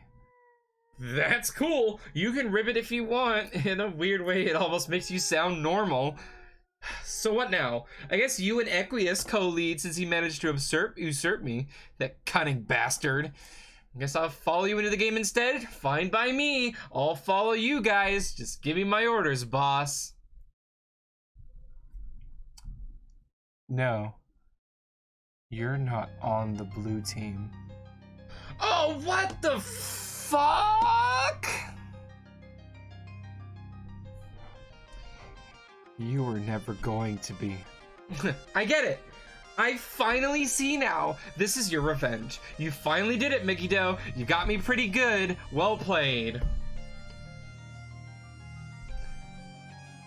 That's cool. You can ribbit if you want. In a weird way, it almost makes you sound normal. So what now? I guess you and Equius co-lead since he managed to usurp me. That cunning bastard. I guess I'll follow you into the game instead. Fine by me. I'll follow you guys. Just give me my orders, boss. No. You're not on the blue team. Oh, what the fuck? You were never going to be. I get it. I finally see now. This is your revenge. You finally did it, Mickey Doe. You got me pretty good. Well played.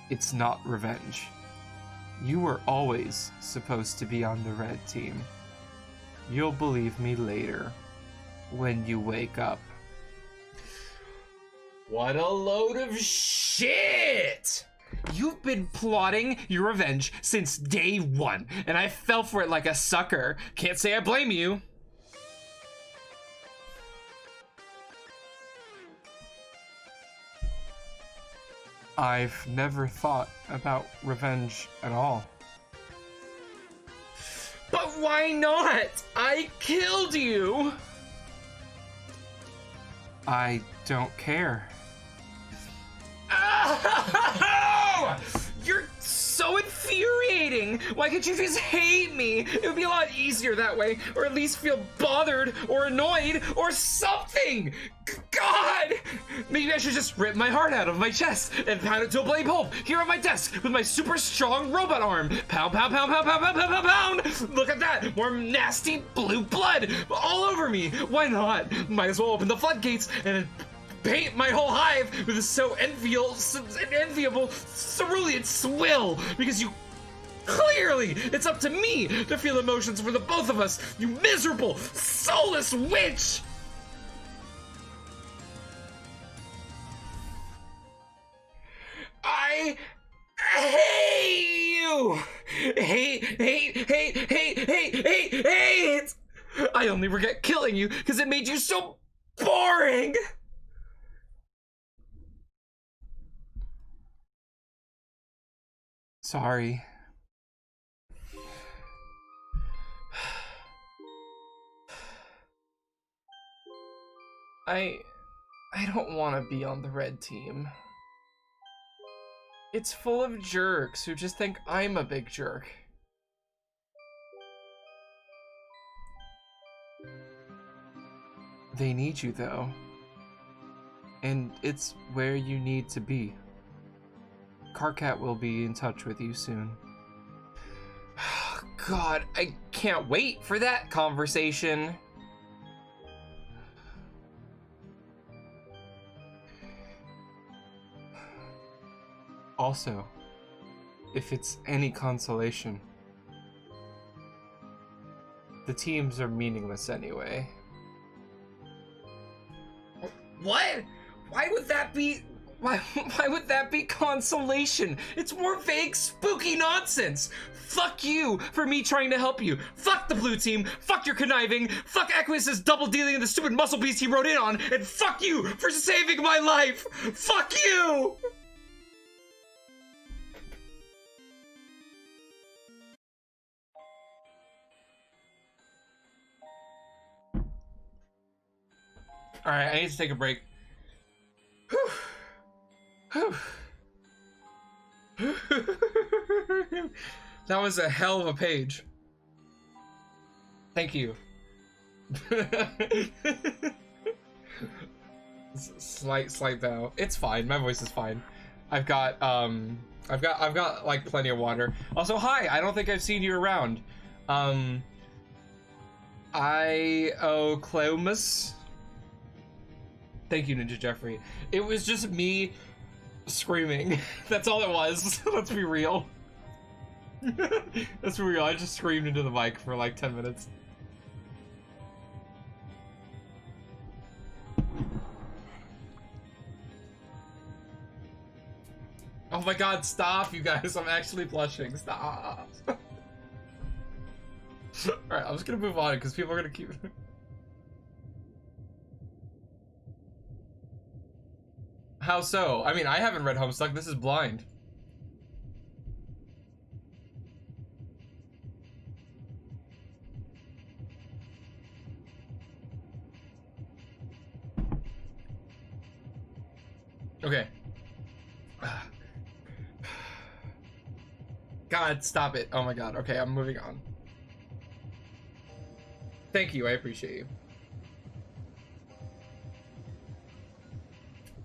It's not revenge. You were always supposed to be on the red team. You'll believe me later, when you wake up. What a load of shit! You've been plotting your revenge since day one, and I fell for it like a sucker. Can't say I blame you. I've never thought about revenge at all. But why not? I killed you! I don't care. Oh! You're so infuriating! Why can't you just hate me? It would be a lot easier that way, or at least feel bothered or annoyed or something! God! Maybe I should just rip my heart out of my chest and pound it to a bloody pulp here on my desk with my super strong robot arm. Pound, pound, pound, pound, pound, pound, pound, pound, pound! Look at that! More nasty blue blood all over me! Why not? Might as well open the floodgates and paint my whole hive with a so enviable cerulean swill, because you clearly, it's up to me to feel emotions for the both of us, you miserable, soulless witch! I hate you! Hate! I only regret killing you because it made you so boring! Sorry. I don't want to be on the red team. It's full of jerks who just think I'm a big jerk. They need you, though. And it's where you need to be. Carcat will be in touch with you soon. God, I can't wait for that conversation. Also, if it's any consolation, the teams are meaningless anyway. What? Why would that be? Why would that be consolation? It's more vague, spooky nonsense. Fuck you for me trying to help you. Fuck the blue team. Fuck your conniving. Fuck Equus's double dealing in the stupid muscle beast he wrote in on. And fuck you for saving my life. Fuck you. All right, I need to take a break. Whew. That was a hell of a page. Thank you. slight bow. It's fine. My voice is fine. I've got like plenty of water. Also, hi. I don't think I've seen you around. Clomus. Thank you, Ninja Jeffrey. It was just me screaming. That's all it was. Let's be real. Let's be real. I just screamed into the mic for like 10 minutes. Oh my god, stop, you guys. I'm actually blushing. Stop. Alright, I'm just gonna move on because people are gonna keep... How so? I mean, I haven't read Homestuck. This is blind. Okay. God, stop it. Oh my god. Okay, I'm moving on. Thank you. I appreciate you.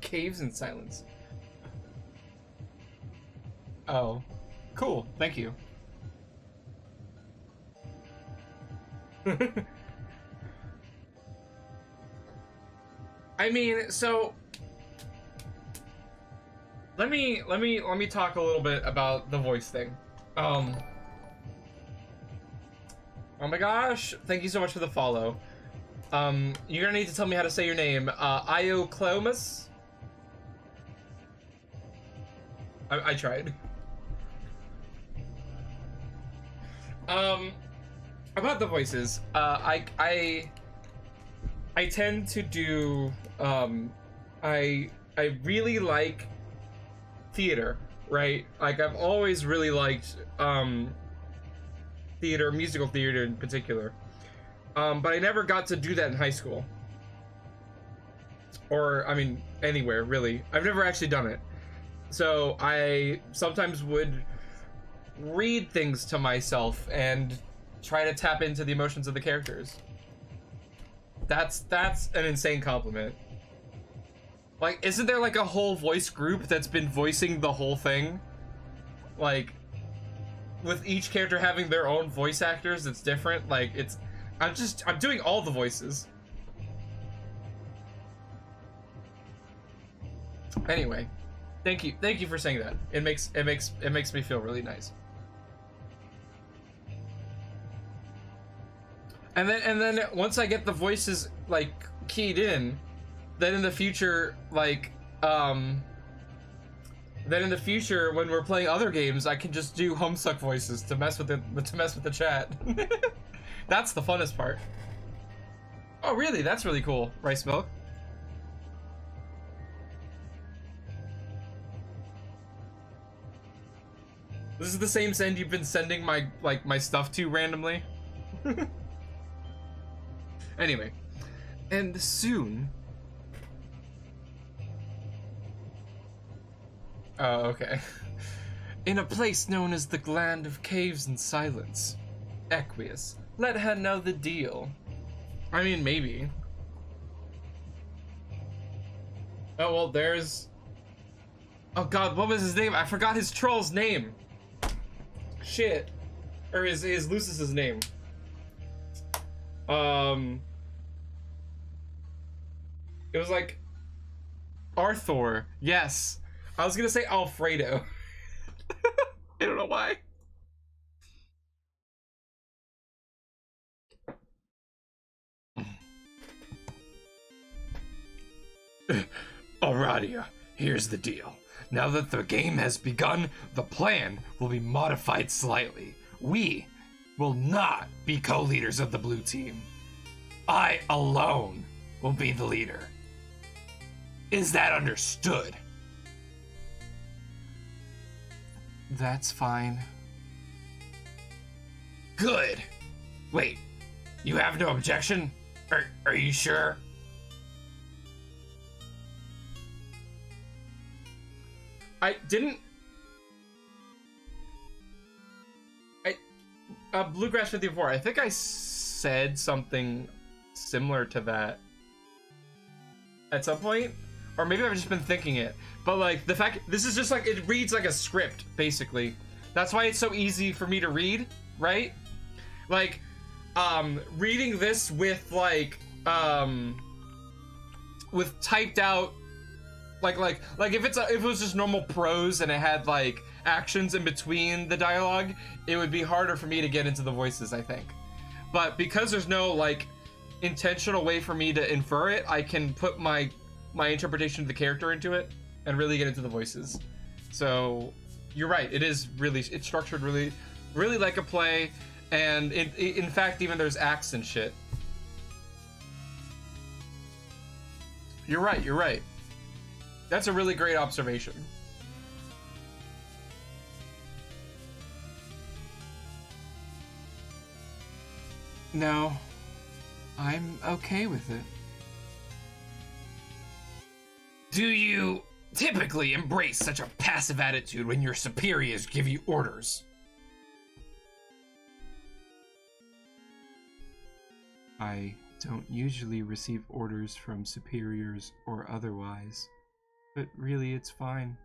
Caves in silence. Oh, cool. Thank you. I mean, so let me talk a little bit about the voice thing. Oh my gosh, thank you so much for the follow. You're gonna need to tell me how to say your name. Ioclomus? I tried. About the voices, I tend to do, I really like theater, right? Like, I've always really liked, theater, musical theater in particular. But I never got to do that in high school. Or, I mean, anywhere, really. I've never actually done it. So I sometimes would read things to myself and try to tap into the emotions of the characters. That's an insane compliment. Like, isn't there like a whole voice group that's been voicing the whole thing? Like, with each character having their own voice actors that's different. Like, I'm doing all the voices. Anyway, thank you for saying that. It makes me feel really nice. And then once I get the voices like keyed in, then in the future, like then in the future when we're playing other games, I can just do Homestuck voices to mess with the chat. That's the funnest part. Oh really? That's really cool. Rice milk. This is the same send you've been sending my stuff to randomly. Anyway, and soon. Oh, okay. In a place known as the Land of Caves and Silence, Equius, let her know the deal. I mean, maybe. Oh well, there's. Oh god, what was his name? I forgot his troll's name. Shit. Or his Lucis's name. It was like Arthur. Yes. I was gonna say Alfredo. I don't know why. Alrighty, here's the deal. Now that the game has begun, the plan will be modified slightly. We will not be co-leaders of the blue team. I alone will be the leader. Is that understood? That's fine. Good. Wait, you have no objection? Are you sure? Bluegrass 54, I think I said something similar to that at some point, or maybe I've just been thinking it, but like the fact this is just like it reads like a script basically. That's why it's so easy for me to read, right? Like reading this with like with typed out like if it was just normal prose and it had like actions in between the dialogue, it would be harder for me to get into the voices, I think. But because there's no like intentional way for me to infer it, I can put my interpretation of the character into it and really get into the voices. So you're right, it's structured really like a play, and in fact even there's acts and shit. You're right. That's a really great observation. No, I'm okay with it. Do you typically embrace such a passive attitude when your superiors give you orders? I don't usually receive orders from superiors or otherwise, but really it's fine.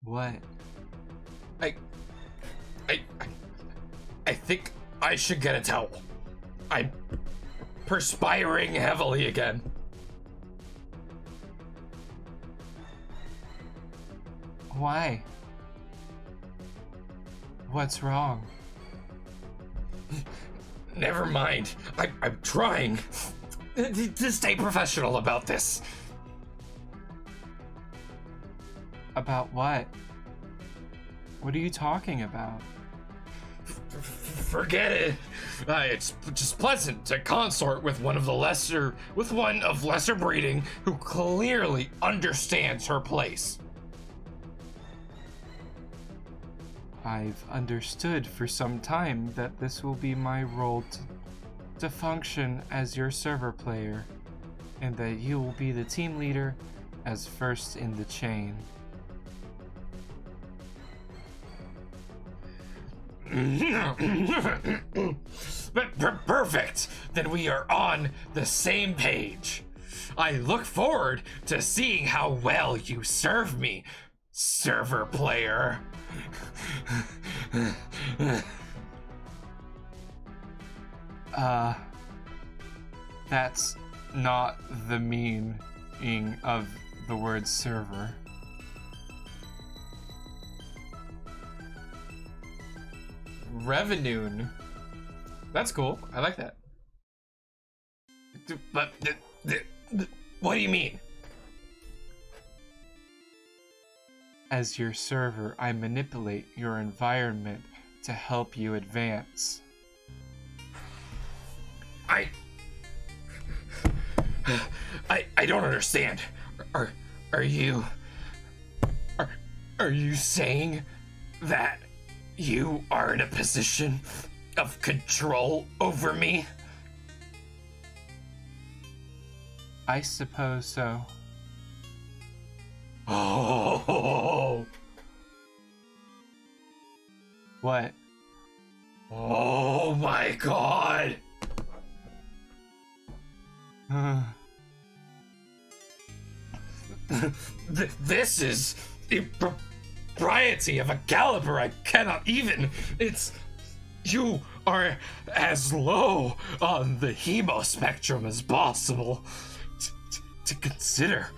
What? I think I should get a towel. I'm perspiring heavily again. Why? What's wrong? Never mind. I'm trying to stay professional about this. About what? What are you talking about? Forget it. It's just pleasant to consort with one of lesser breeding who clearly understands her place. I've understood for some time that this will be my role to function as your server player, and that you will be the team leader as first in the chain. Perfect. Then we are on the same page. I look forward to seeing how well you serve me, server player. That's not the meaning of the word server. Revenue. That's cool. I like that. But what do you mean? As your server, I manipulate your environment to help you advance. I don't understand. Are you saying that you are in a position of control over me? I suppose so. Oh. What? Oh my god. This is impropriety of a caliber I cannot even. You are as low on the hemo spectrum as possible. To consider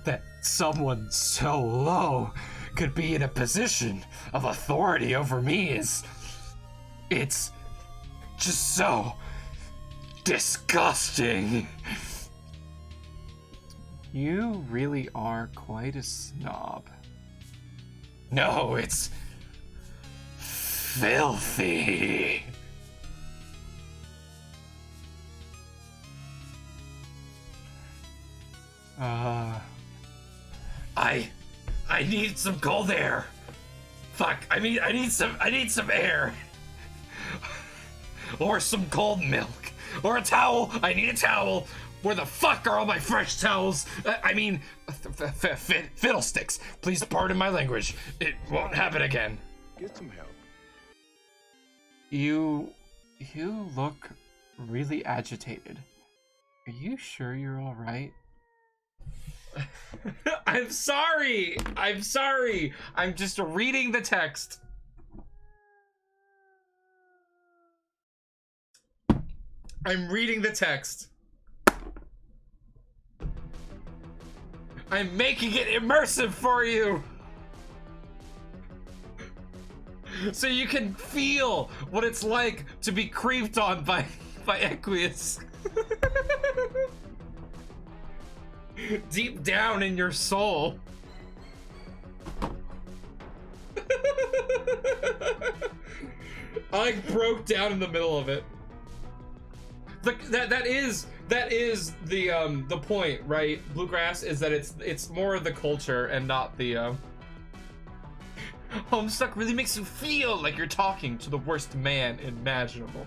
that someone so low could be in a position of authority over me it's just so disgusting. You really are quite a snob. No, it's filthy. I need some cold air. Fuck, I need some air. Or some cold milk. Or a towel. I need a towel. Where the fuck are all my fresh towels? Fiddlesticks. Please pardon my language. It won't happen again. Get some help. You look really agitated. Are you sure you're all right? I'm sorry. I'm just reading the text. I'm reading the text. I'm making it immersive for you. So you can feel what it's like to be creeped on by Equius. Deep down in your soul. I broke down in the middle of it. That is the point, right? Bluegrass is that it's more the culture and not the Homestuck really makes you feel like you're talking to the worst man imaginable.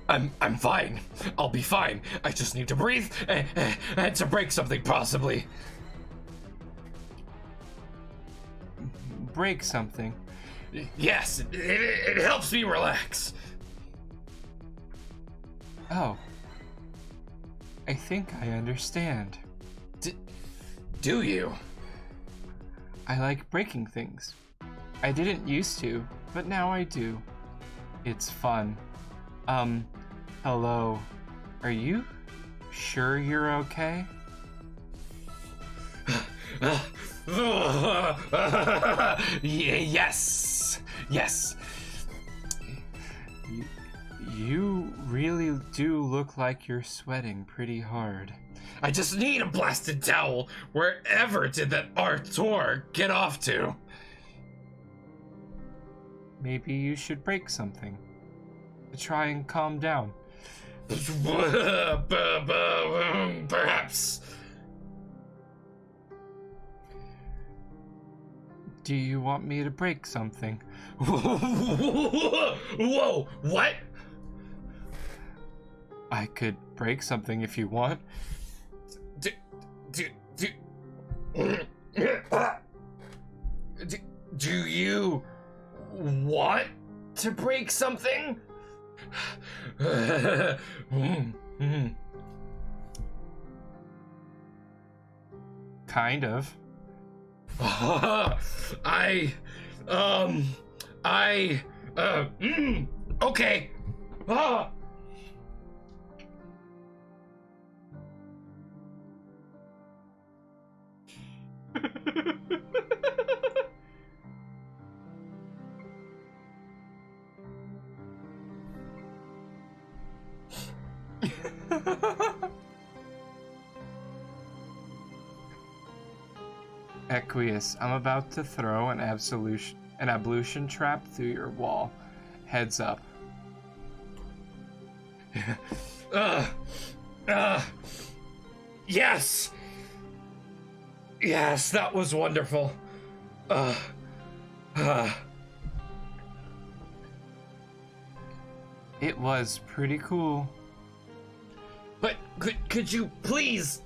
I'm fine. I'll be fine. I just need to breathe and to break something possibly. Break something? Yes, it helps me relax. Oh. I think I understand. Do you? I like breaking things. I didn't used to, but now I do. It's fun. Hello. Are you sure you're okay? Yes. Yes. You really do look like you're sweating pretty hard. I just need a blasted towel. Wherever did that Arthur get off to? Maybe you should break something to try and calm down. Perhaps. Do you want me to break something? Whoa, what? I could break something if you want. Do you want to break something? Kind of. Okay. Equius, I'm about to throw an ablution trap through your wall. Heads up. Yes. Yes, that was wonderful. It was pretty cool. But could you please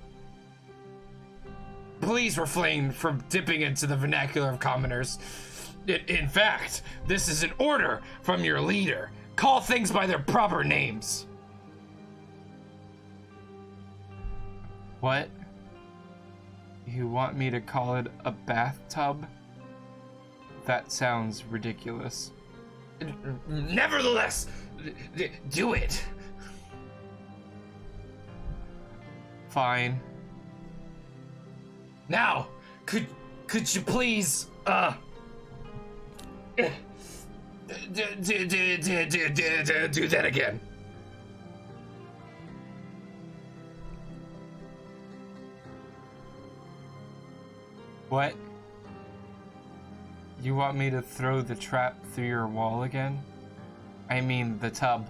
refrain from dipping into the vernacular of commoners? In fact, this is an order from your leader. Call things by their proper names. What? You want me to call it a bathtub? That sounds ridiculous. Nevertheless, do it. Fine. Now, could you please do that again? What? You want me to throw the trap through your wall again? I mean, the tub.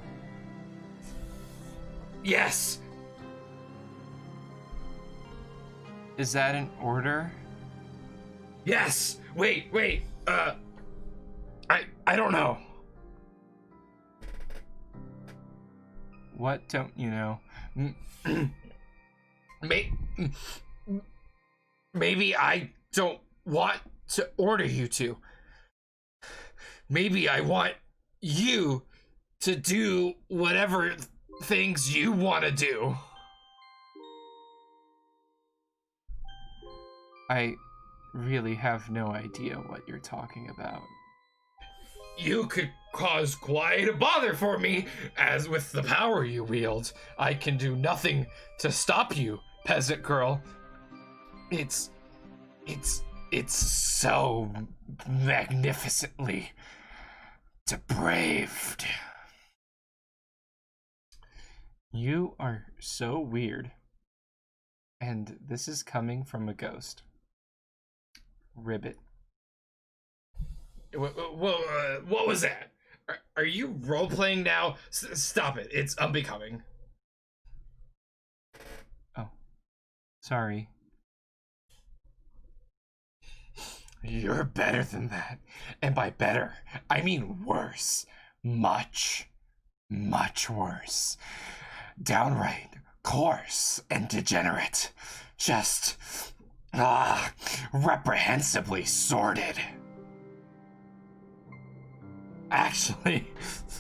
Yes. Is that an order? Yes. Wait. I don't know. What don't you know? Maybe I don't want to order you to. Maybe I want you to do whatever things you want to do. I really have no idea what you're talking about. You could cause quite a bother for me, as with the power you wield. I can do nothing to stop you, peasant girl. It's so magnificently depraved. You are so weird. And this is coming from a ghost. Ribbit. Well, what was that? Are you role-playing now? Stop it. It's unbecoming. Oh. Sorry. You're better than that. And by better, I mean worse. Much, much worse. Downright coarse and degenerate. Just, reprehensibly sordid. Actually,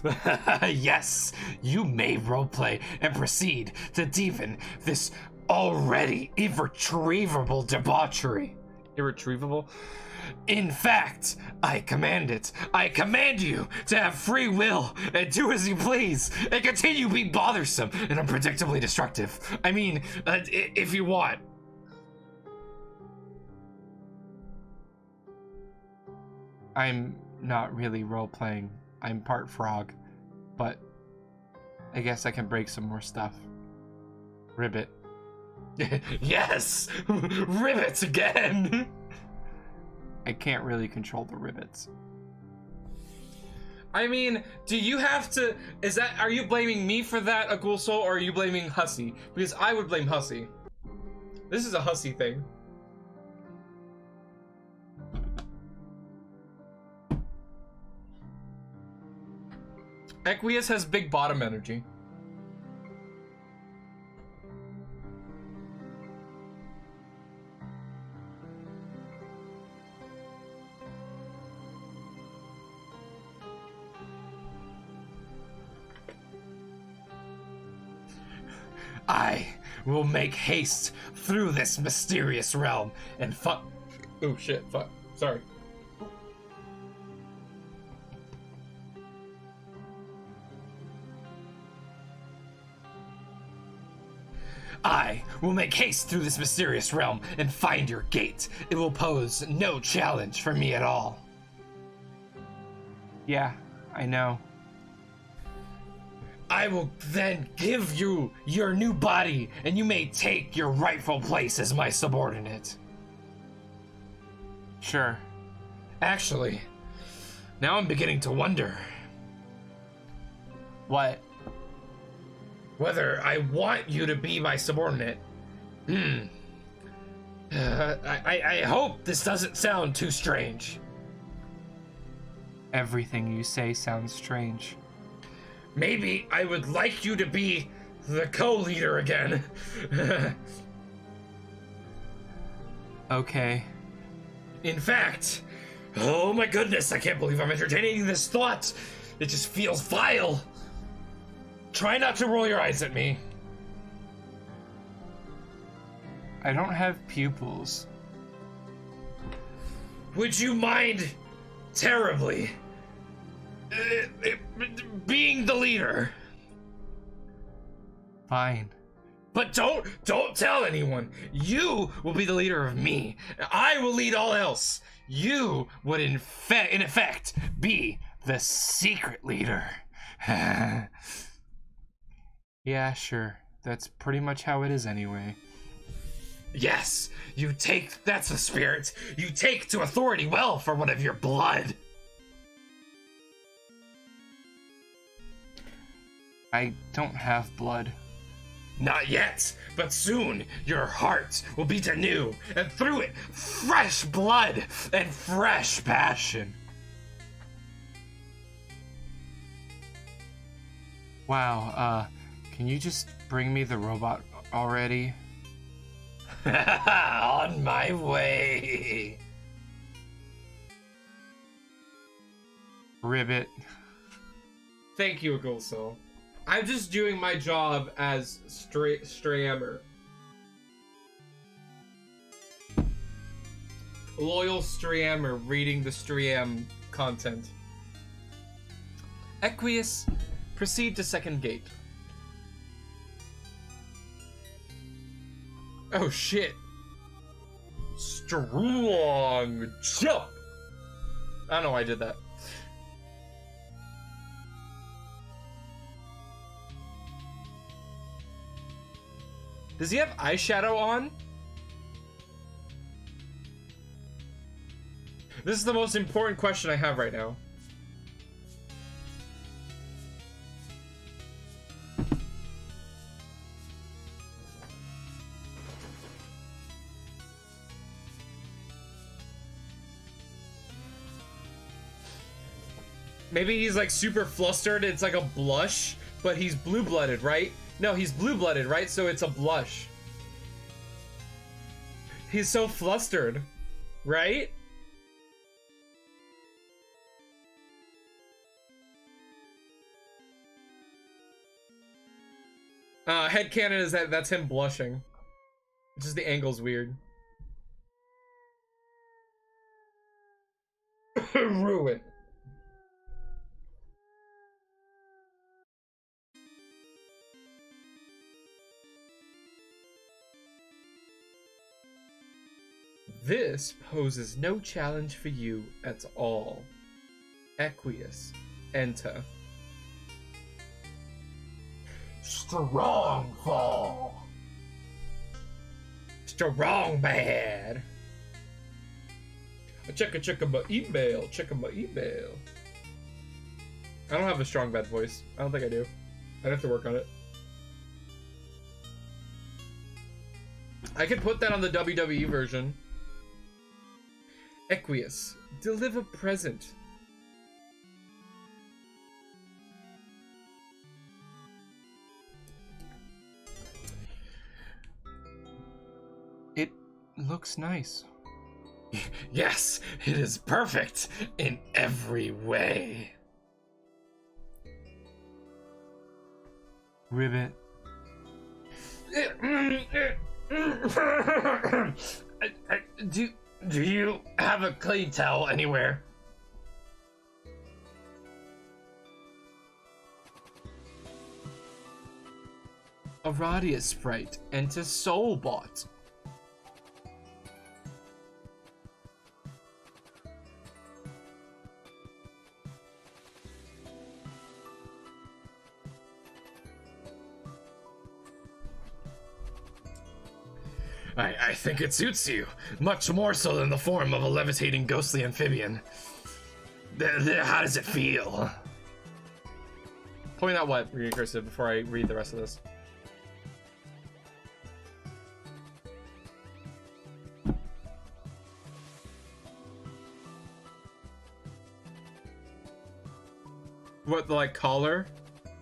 Yes, you may roleplay and proceed to deepen this already irretrievable debauchery. Irretrievable? In fact, I command it. I command you to have free will and do as you please and continue being bothersome and unpredictably destructive. I mean, if you want. I'm not really role-playing. I'm part frog, but I guess I can break some more stuff. Ribbit. Yes! Rivets again! I can't really control the rivets. I mean, do you have to... Are you blaming me for that, Agul Soul, or are you blaming Hussy? Because I would blame Hussy. This is a Hussy thing. Equius has big bottom energy. I will make haste through this mysterious realm and fuck. Oh shit, fuck. Sorry. I will make haste through this mysterious realm and find your gate. It will pose no challenge for me at all. Yeah, I know. I will then give you your new body, and you may take your rightful place as my subordinate. Sure. Actually, now I'm beginning to wonder. What? Whether I want you to be my subordinate. I hope this doesn't sound too strange. Everything you say sounds strange. Maybe I would like you to be the co-leader again. Okay. In fact, oh my goodness, I can't believe I'm entertaining this thought. It just feels vile. Try not to roll your eyes at me. I don't have pupils. Would you mind terribly being the leader? Fine. But don't tell anyone. You will be the leader of me. I will lead all else. You would in effect be the secret leader. Yeah, sure. That's pretty much how it is anyway. Yes, that's the spirit. You take to authority well for one of your blood. I don't have blood. Not yet, but soon your heart will beat anew, and through it, fresh blood and fresh passion. Wow, can you just bring me the robot already? On my way. Ribbit. Thank you, Agulso. I'm just doing my job as Strayammer. Loyal Strayammer reading the Strayam content. Equius, proceed to second gate. Oh shit. Strong jump. I don't know why I did that. Does he have eyeshadow on? This is the most important question I have right now. Maybe he's like super flustered. It's like a blush, but he's blue-blooded, right? No, he's blue-blooded, right? So it's a blush. He's so flustered, right? Headcanon is that's him blushing. Just the angle's weird. Ruin. This poses no challenge for you at all. Equius, enter. Strong fall. Strong bad. Check my email. I don't have a strong bad voice. I don't think I do. I'd have to work on it. I could put that on the WWE version. Equius, deliver present. It looks nice. Yes, it is perfect in every way. Ribbit. Do you have a clean towel anywhere? Aradia Sprite, enter Soulbot. I think it suits you, much more so than the form of a levitating ghostly amphibian. How does it feel? Point out what, reading cursive, before I read the rest of this. What, the, like, collar?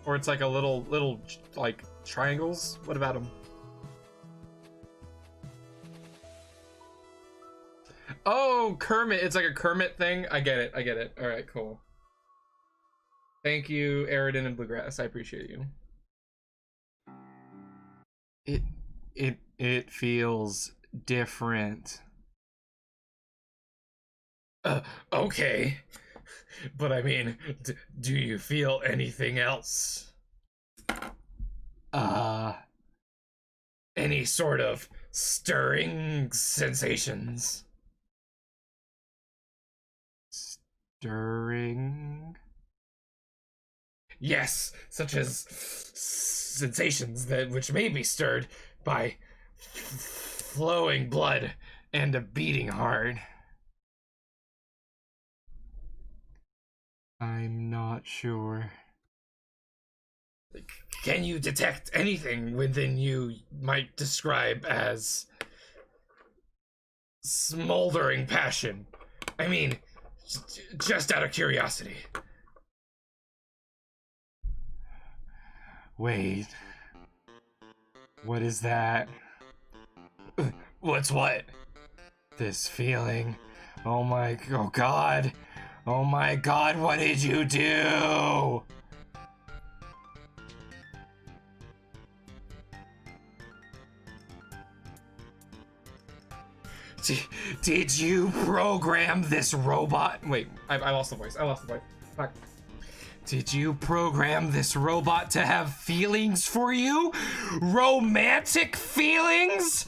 Or it's like a little, like, triangles? What about them? Oh, Kermit. It's like a Kermit thing. I get it. All right, cool. Thank you, Aridin and Bluegrass. I appreciate you. It feels different. Okay. But I mean, do you feel anything else? Any sort of stirring sensations? Stirring? Yes, such as sensations which may be stirred by flowing blood and a beating heart. I'm not sure. Can you detect anything within you might describe as smoldering passion? I mean, just out of curiosity. Wait. What is that? What's what? This feeling. Oh god. Oh my god, what did you do? Did you program this robot? Wait, I lost the voice. Fuck. Did you program this robot to have feelings for you? Romantic feelings?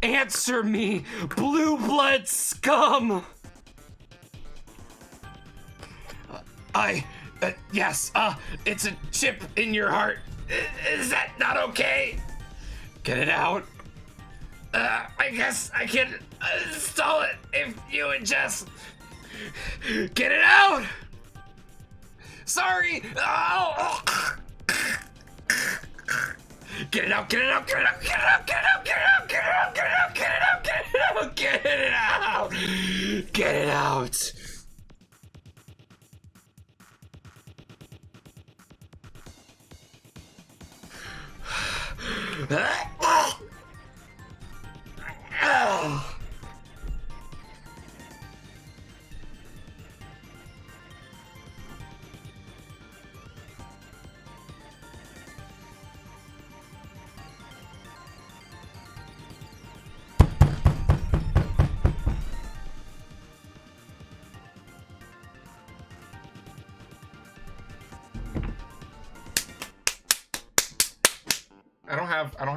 Answer me, blue blood scum! Yes, it's a chip in your heart. Is that not okay? Get it out. I guess I can install it if you would just get it out. Sorry. Oh. Get it out. Get it out. Get it out. Get it out. Get it out. Get it out. Get it out. Get it out. Get it out. Get it out. Get it out. Get it out.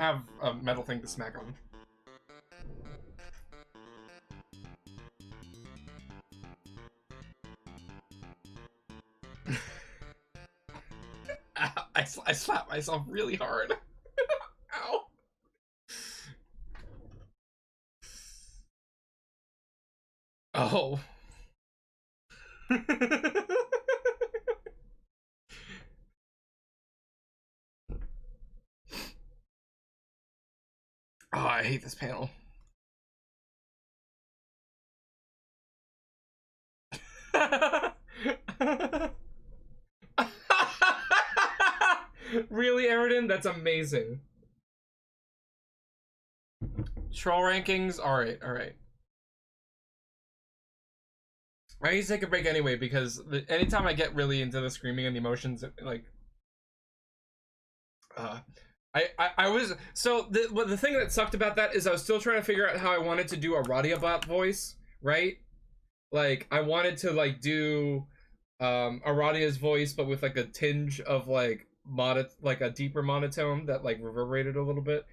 have a metal thing to smack on. I slapped myself really hard. Ow. Oh. Oh, I hate this panel. Really, Eridan? That's amazing. Troll rankings? Alright, alright. I need to take a break anyway because anytime I get really into the screaming and the emotions, like, I was so the thing that sucked about that is I was still trying to figure out how I wanted to do a Radiabot voice, right? Like I wanted to like do Aradia's voice, but with like a tinge of like like a deeper monotone that like reverberated a little bit,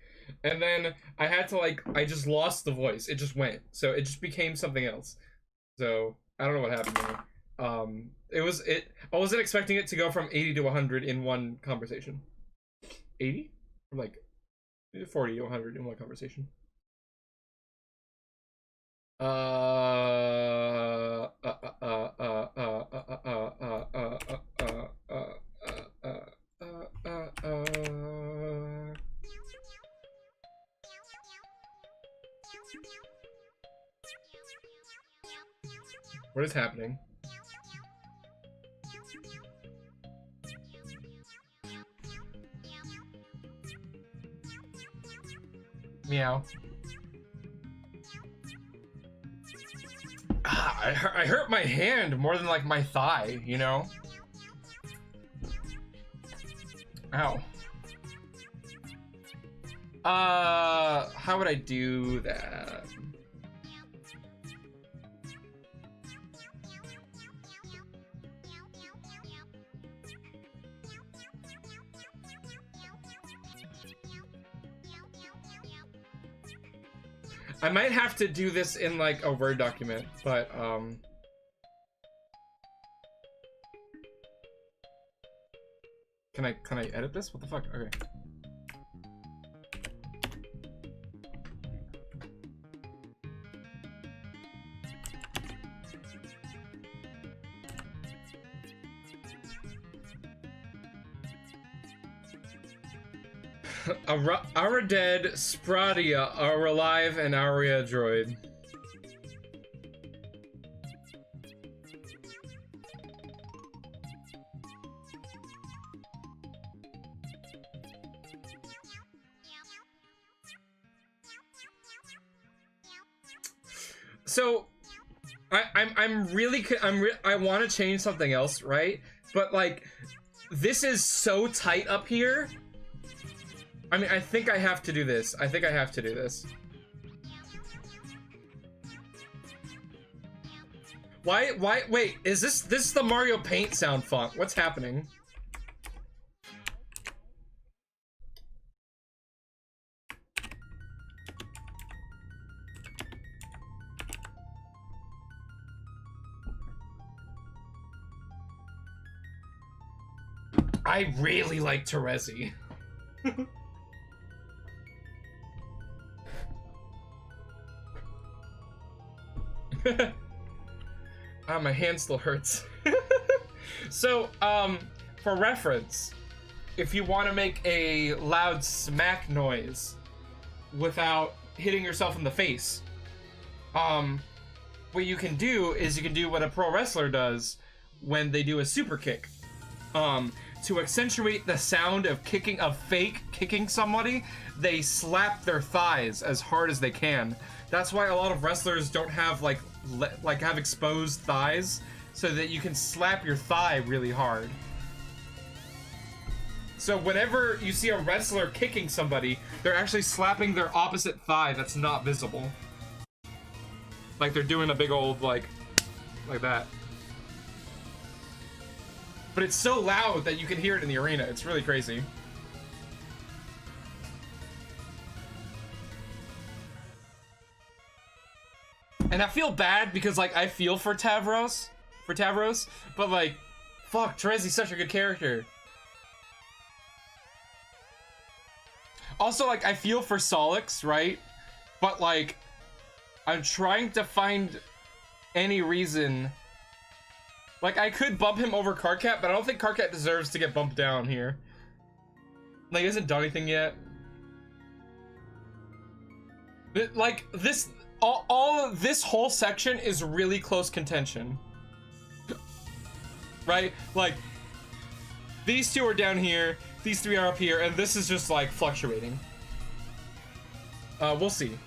and then I had to like I just lost the voice. It just went, so it just became something else. So I don't know what happened there. I wasn't expecting it to go from 80 to 100 in one conversation. 80? Like 40 to 100 in one conversation. What is happening? Meow. Ah, I hurt my hand more than like my thigh, you know? Ow. How would I do that? I might have to do this in like a Word document, but can I edit this? What the fuck? Okay. Our dead, Spradia, our alive, and Aria droid. So, I want to change something else, right? But like, this is so tight up here. I mean, I think I have to do this. I think I have to do this. Why, wait, is this the Mario Paint sound font? What's happening? I really like Terezi. My hand still hurts. So, for reference, if you want to make a loud smack noise without hitting yourself in the face, what you can do is you can do what a pro wrestler does when they do a super kick. To accentuate the sound of fake kicking somebody, they slap their thighs as hard as they can. That's why a lot of wrestlers don't have have exposed thighs, so that you can slap your thigh really hard. So whenever you see a wrestler kicking somebody, they're actually slapping their opposite thigh that's not visible. Like they're doing a big old like that. But it's so loud that you can hear it in the arena. It's really crazy. And I feel bad because like I feel for Tavros, but like, fuck, Terezi's such a good character. Also, like, I feel for Solix, right? But like, I'm trying to find any reason. Like, I could bump him over Karkat, but I don't think Karkat deserves to get bumped down here. Like, he hasn't done anything yet. But, like, this, all of this whole section is really close contention. Right? Like, these two are down here, these three are up here, and this is just, like, fluctuating. We'll see.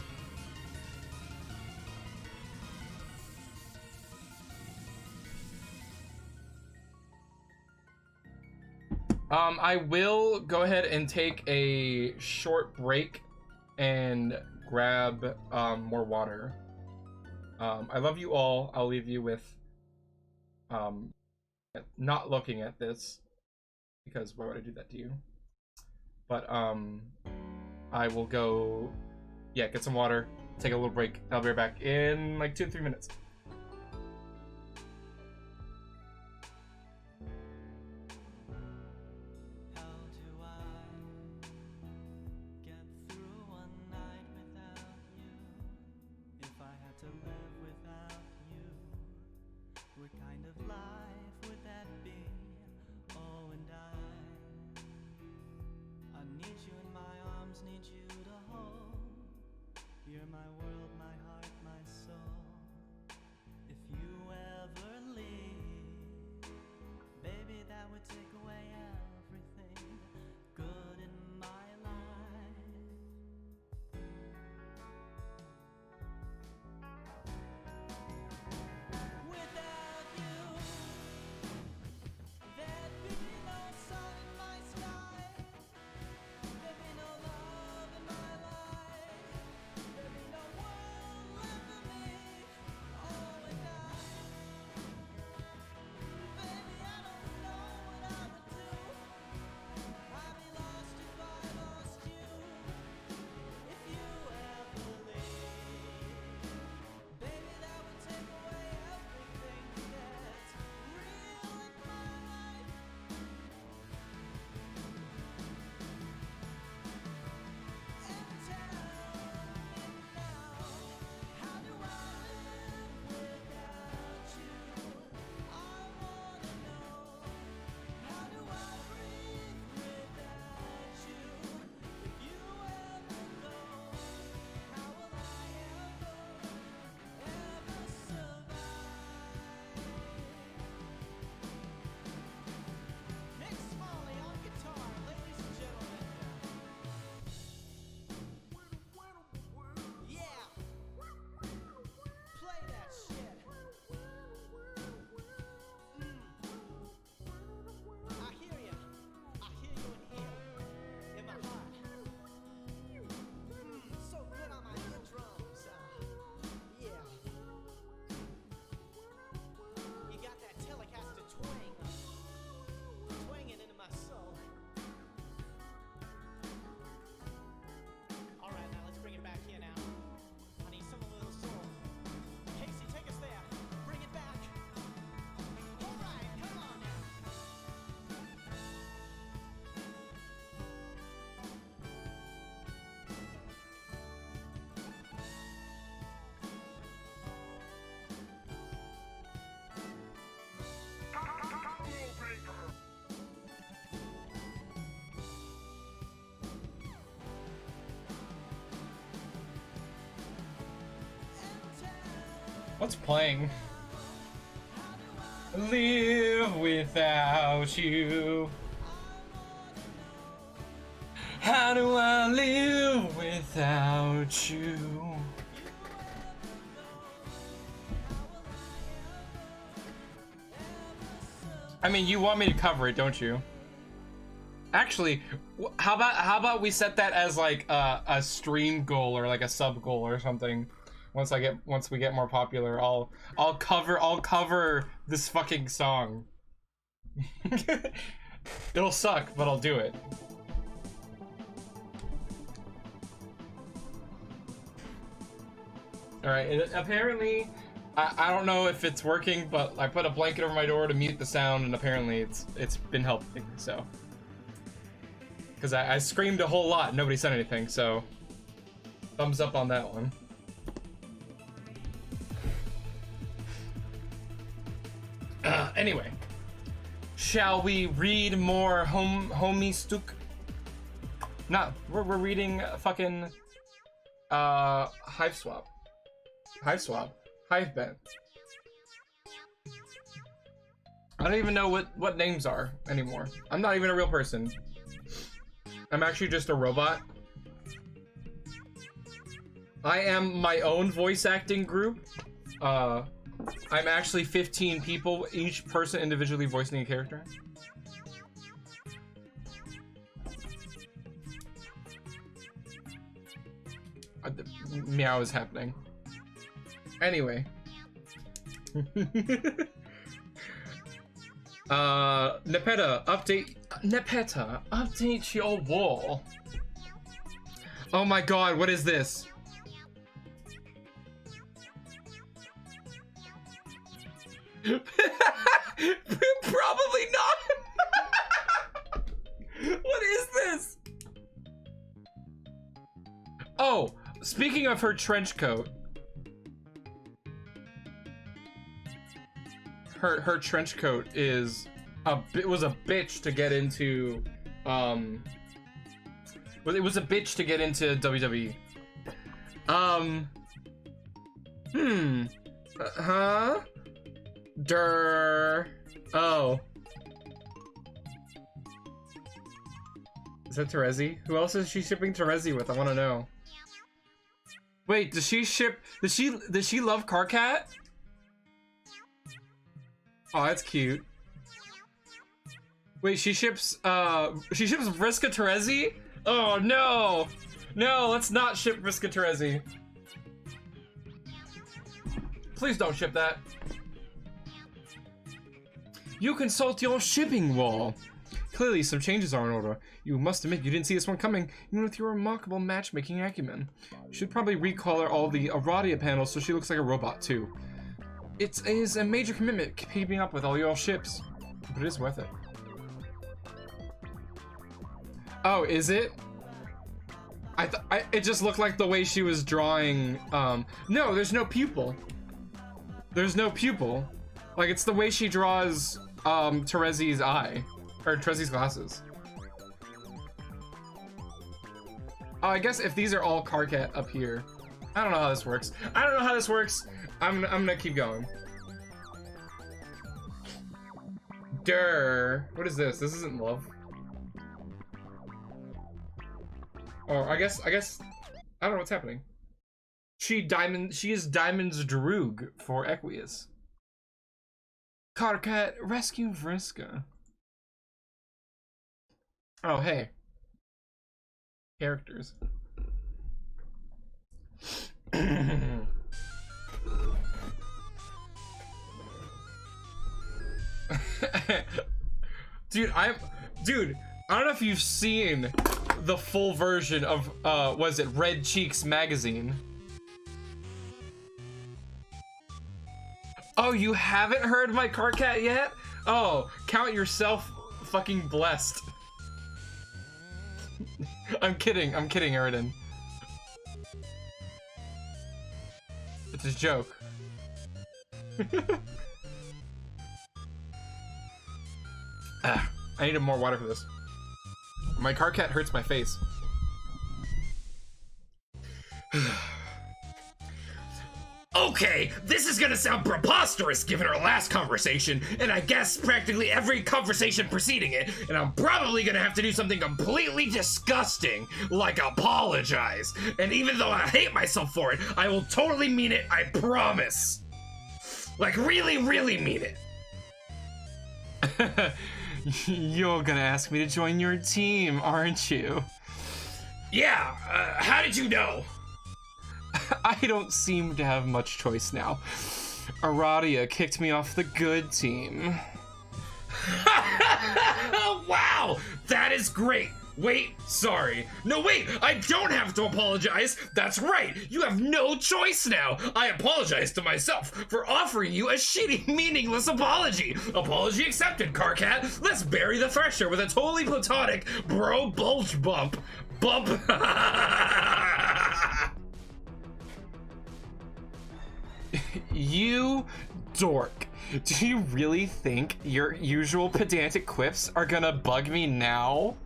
I will go ahead and take a short break and grab more water. I love you all. I'll leave you with not looking at this, because why would I do that to you? But I will go, yeah, get some water, take a little break. I'll be right back in like 2 to 3 minutes. What's playing? Live without you. How do I live without you? I mean, you want me to cover it, don't you? Actually, how about we set that as like a stream goal or like a sub goal or something? Once we get more popular, I'll cover this fucking song. It'll suck, but I'll do it. All right, and apparently, I don't know if it's working, but I put a blanket over my door to mute the sound, and apparently it's been helping. So, because I screamed a whole lot, and nobody said anything. So, thumbs up on that one. Anyway, shall we read more homie stuk? No, we're reading fucking Hivebent. I don't even know what names are anymore. I'm not even a real person. I'm actually just a robot. I am my own voice acting group. I'm actually 15 people, each person individually voicing a character. The meow is happening. Anyway. Nepeta, update your wall. Oh my god, what is this? Probably not. What is this? Oh, speaking of her trench coat, her trench coat was a bitch to get into. But it was a bitch to get into WWE. Huh? Oh. Is that Terezi? Who else is she shipping Terezi with? I want to know. Wait, does she love Carcat? Oh, that's cute. Wait, she ships Vriska Terezi? Oh no! No, let's not ship Vriska Terezi. Please don't ship that. You consult your shipping wall. Clearly, some changes are in order. You must admit you didn't see this one coming, even with your remarkable matchmaking acumen. You should probably recolor all the Aradia panels so she looks like a robot, too. It is a major commitment keeping up with all your ships, but it is worth it. Oh, is it? It just looked like the way she was drawing, no, there's no pupil. There's no pupil. Like, it's the way she draws, Terezi's eye. Or Terezi's glasses. Oh, I guess if these are all Carcat up here. I don't know how this works. I'm gonna keep going. Durr. What is this? This isn't love. Oh, I guess, I don't know what's happening. She is Diamond's Droog for Equius. Carcat, rescue Vriska. Oh, hey. Characters. Dude, I don't know if you've seen the full version of, was it Red Cheeks magazine? Oh, you haven't heard my Carcat yet? Oh, count yourself fucking blessed. I'm kidding, Eridan. It's a joke. I needed more water for this. My Carcat hurts my face. Okay, this is gonna sound preposterous given our last conversation, and I guess practically every conversation preceding it, and I'm probably gonna have to do something completely disgusting, like apologize. And even though I hate myself for it, I will totally mean it, I promise. Like, really, really mean it. You're gonna ask me to join your team, aren't you? Yeah, how did you know? I don't seem to have much choice now. Aradia kicked me off the good team. Wow, that is great. Wait, sorry. No, wait, I don't have to apologize. That's right. You have no choice now. I apologize to myself for offering you a shitty, meaningless apology. Apology accepted, Carcat. Let's bury the Thresher with a totally platonic bro bulge bump. Bump. You dork. Do you really think your usual pedantic quips are gonna bug me now?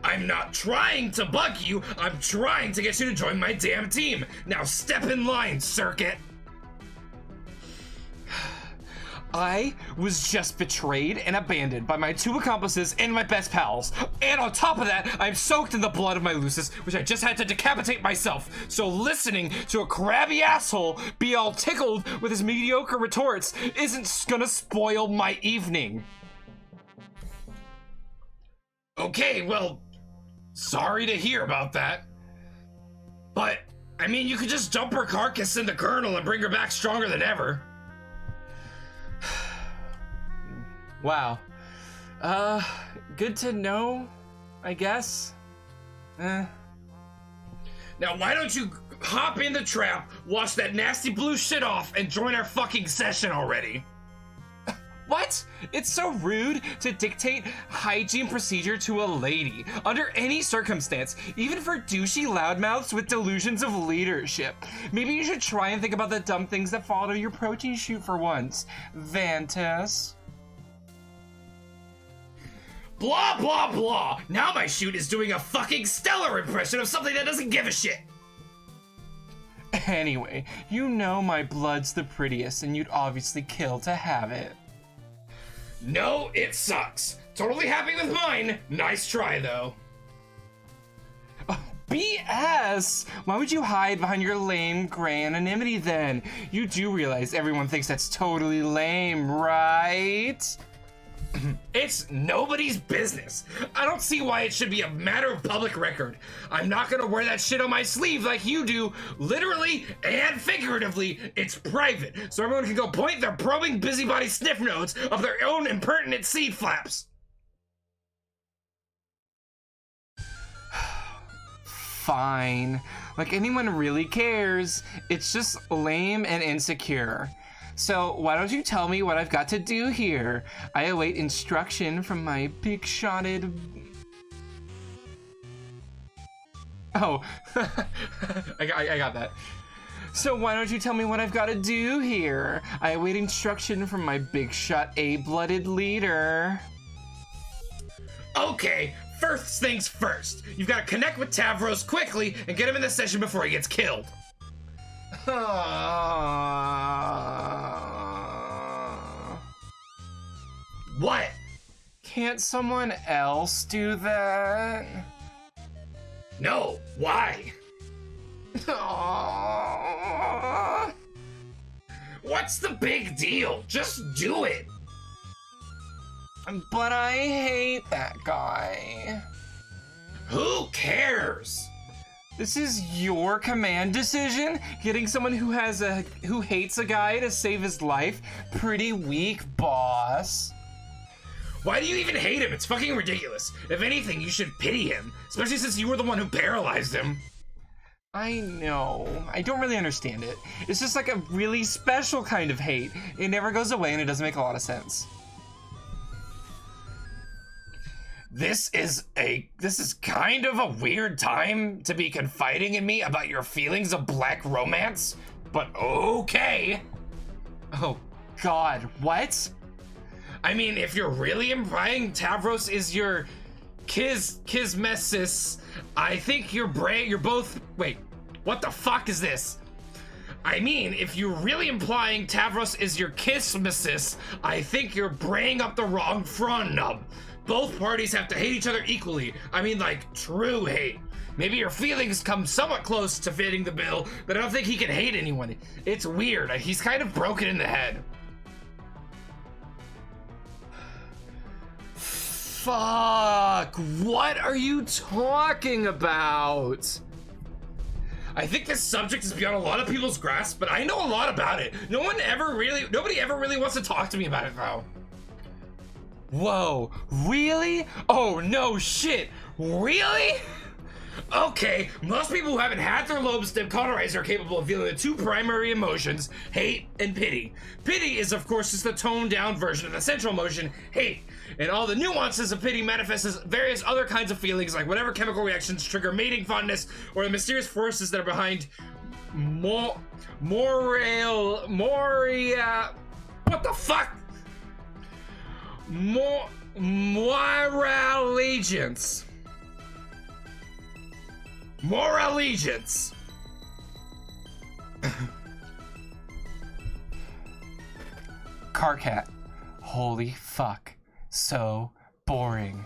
I'm not trying to bug you. I'm trying to get you to join my damn team. Now step in line, Circuit. I was just betrayed and abandoned by my 2 accomplices and my best pals. And on top of that, I'm soaked in the blood of my Lucis, which I just had to decapitate myself. So listening to a crabby asshole be all tickled with his mediocre retorts isn't gonna spoil my evening. Okay, well, sorry to hear about that. But, I mean, you could just dump her carcass in the Colonel and bring her back stronger than ever. Wow. Good to know, I guess. Now, why don't you hop in the trap, wash that nasty blue shit off, and join our fucking session already? What? It's so rude to dictate hygiene procedure to a lady, under any circumstance, even for douchey loudmouths with delusions of leadership. Maybe you should try and think about the dumb things that fall out of your protein shoot for once, Vantas. Blah, blah, blah. Now my shoot is doing a fucking stellar impression of something that doesn't give a shit. Anyway, you know my blood's the prettiest, and you'd obviously kill to have it. No, it sucks. Totally happy with mine. Nice try, though. BS! Why would you hide behind your lame gray anonymity then? You do realize everyone thinks that's totally lame, right? It's nobody's business. I don't see why it should be a matter of public record. I'm not gonna wear that shit on my sleeve like you do. Literally and figuratively, it's private, so everyone can go point their probing busybody sniff notes of their own impertinent seed flaps. Fine. Like anyone really cares. It's just lame and insecure. So why don't you tell me what I've got to do here? I await instruction from my big-shotted... Oh, I got that. So why don't you tell me what I've got to do here? I await instruction from my big-shot A-blooded leader. Okay, first things first. You've got to connect with Tavros quickly and get him in the session before he gets killed. What? Can't someone else do that? No, why? What's the big deal? Just do it. But I hate that guy. Who cares? This is your command decision? Getting someone who hates a guy to save his life? Pretty weak, boss. Why do you even hate him? It's fucking ridiculous. If anything, you should pity him, especially since you were the one who paralyzed him. I know. I don't really understand it. It's just like a really special kind of hate. It never goes away and it doesn't make a lot of sense. This is kind of a weird time to be confiding in me about your feelings of black romance, but okay. Oh God, what? I mean, if you're really implying Tavros is your kismesis, I think you're both, wait, what the fuck is this? I mean, if you're really implying Tavros is your kismesis, I think you're braying up the wrong front nub. Both parties have to hate each other equally. I mean, like, true hate. Maybe your feelings come somewhat close to fitting the bill, but I don't think he can hate anyone. It's weird. He's kind of broken in the head. Fuck, what are you talking about? I think this subject is beyond a lot of people's grasp, but I know a lot about it. Nobody ever really wants to talk to me about it, though. Whoa, really? Oh no shit, really? Okay, most people who haven't had their lobes cauterized are capable of feeling the two primary emotions, hate and pity. Pity is, of course, just the toned-down version of the central emotion, hate. And all the nuances of pity manifest as various other kinds of feelings, like whatever chemical reactions trigger mating fondness, or the mysterious forces that are behind what the fuck? Moral allegiance. More allegiance. Carcat. Holy fuck. So boring.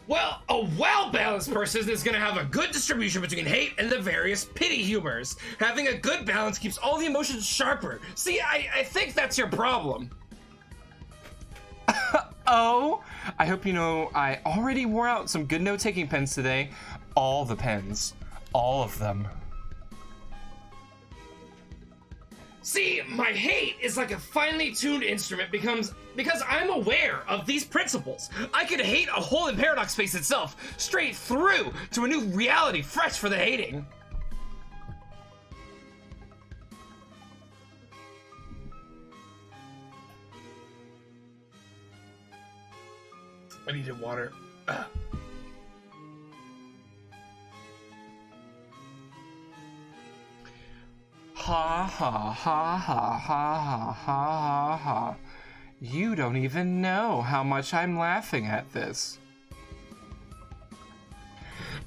Well, a well-balanced person is gonna have a good distribution between hate and the various pity humors. Having a good balance keeps all the emotions sharper. See, I think that's your problem. Oh, I hope you know I already wore out some good note-taking pens today. All the pens. All of them. See, my hate is like a finely tuned instrument because I'm aware of these principles. I could hate a hole in paradox space itself, straight through to a new reality fresh for the hating. I needed water. Ha ha ha ha ha ha ha ha. You don't even know how much I'm laughing at this.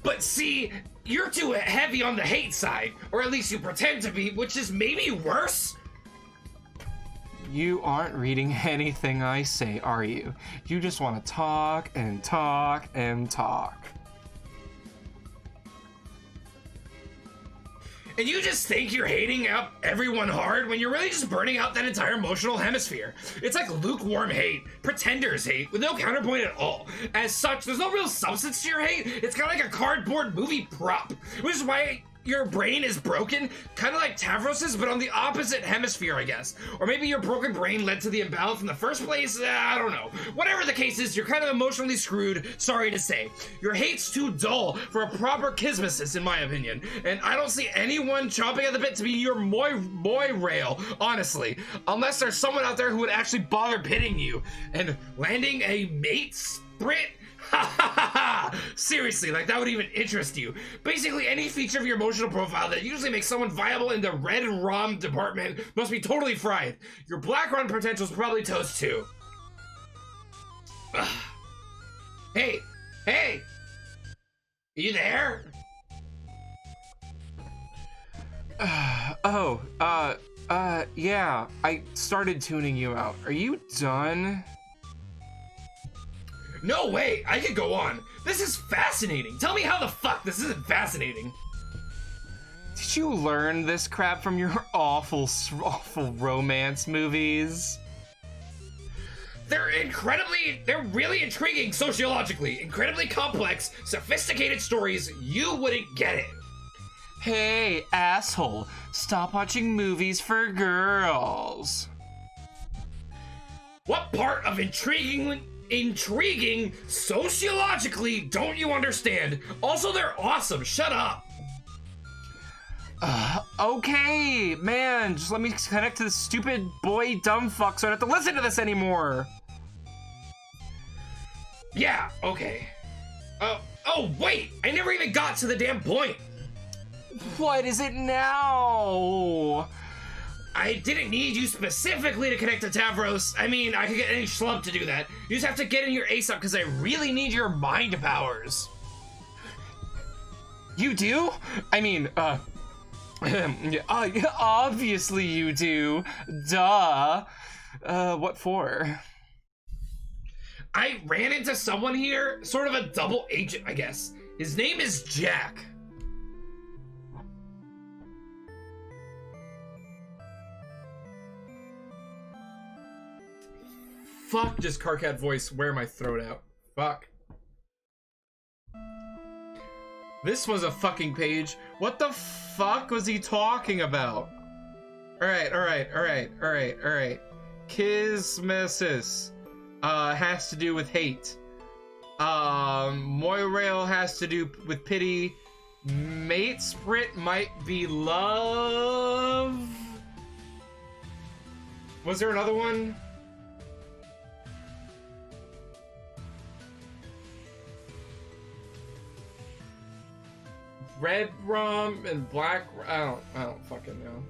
But see, you're too heavy on the hate side, or at least you pretend to be, which is maybe worse. You aren't reading anything I say, are you? You just want to talk and talk and talk. And you just think you're hating out everyone hard when you're really just burning out that entire emotional hemisphere. It's like lukewarm hate, pretender's hate, with no counterpoint at all. As such, there's no real substance to your hate. It's kind of like a cardboard movie prop, which is why your brain is broken, kind of like Tavros's, but on the opposite hemisphere, I guess. Or maybe your broken brain led to the imbalance in the first place, I don't know. Whatever the case is, you're kind of emotionally screwed, sorry to say. Your hate's too dull for a proper kismesis, in my opinion. And I don't see anyone chomping at the bit to be your boy rail, honestly. Unless there's someone out there who would actually bother pitting you and landing a mate sprint. Ha ha ha ha! Seriously, like that would even interest you. Basically, any feature of your emotional profile that usually makes someone viable in the red ROM department must be totally fried. Your black ROM potential's probably toast too. Ugh. Hey! Hey! You there? Yeah, I started tuning you out. Are you done? No way! I could go on. This is fascinating. Tell me how the fuck this isn't fascinating. Did you learn this crap from your awful romance movies? They're really intriguing sociologically, incredibly complex, sophisticated stories. You wouldn't get it. Hey, asshole, stop watching movies for girls. What part of intriguing sociologically don't you understand? Also, they're awesome. Shut up. Okay, man, just let me connect to this stupid boy dumb fuck so I don't have to listen to this anymore. Yeah, okay. Oh, wait, I never even got to the damn point. What is it now? I didn't need you specifically to connect to Tavros. I mean, I could get any schlub to do that. You just have to get in your ace up because I really need your mind powers. You do? I mean, obviously you do. Duh. What for? I ran into someone here, sort of a double agent, I guess. His name is Jack. Fuck, just Carcat voice, wear my throat out. Fuck. This was a fucking page. What the fuck was he talking about? Alright. Kismesis has to do with hate. Moirail has to do with pity. Mate Sprit might be love. Was there another one? Red rum and black. I don't fucking know.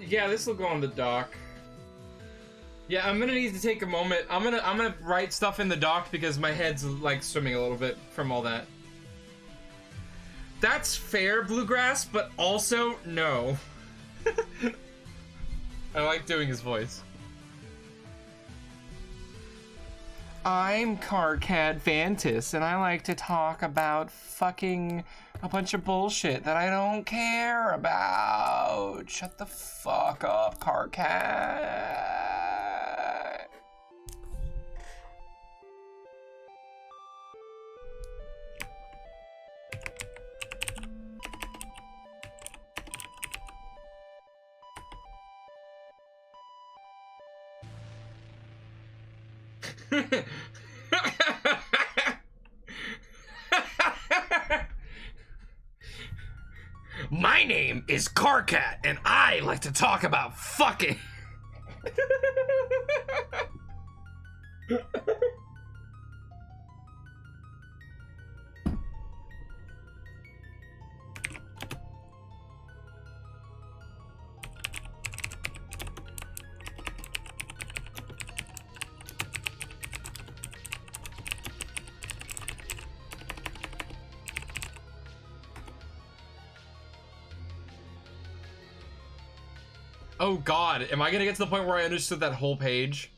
Yeah, this will go on the doc. Yeah, I'm gonna need to take a moment. I'm gonna write stuff in the doc because my head's like swimming a little bit from all that. That's fair, Bluegrass, but also no. I like doing his voice. I'm Carcat Vantis, and I like to talk about fucking a bunch of bullshit that I don't care about. Shut the fuck up, Carcat. My name is Carcat, and I like to talk about fucking. Oh god, am I gonna get to the point where I understood that whole page?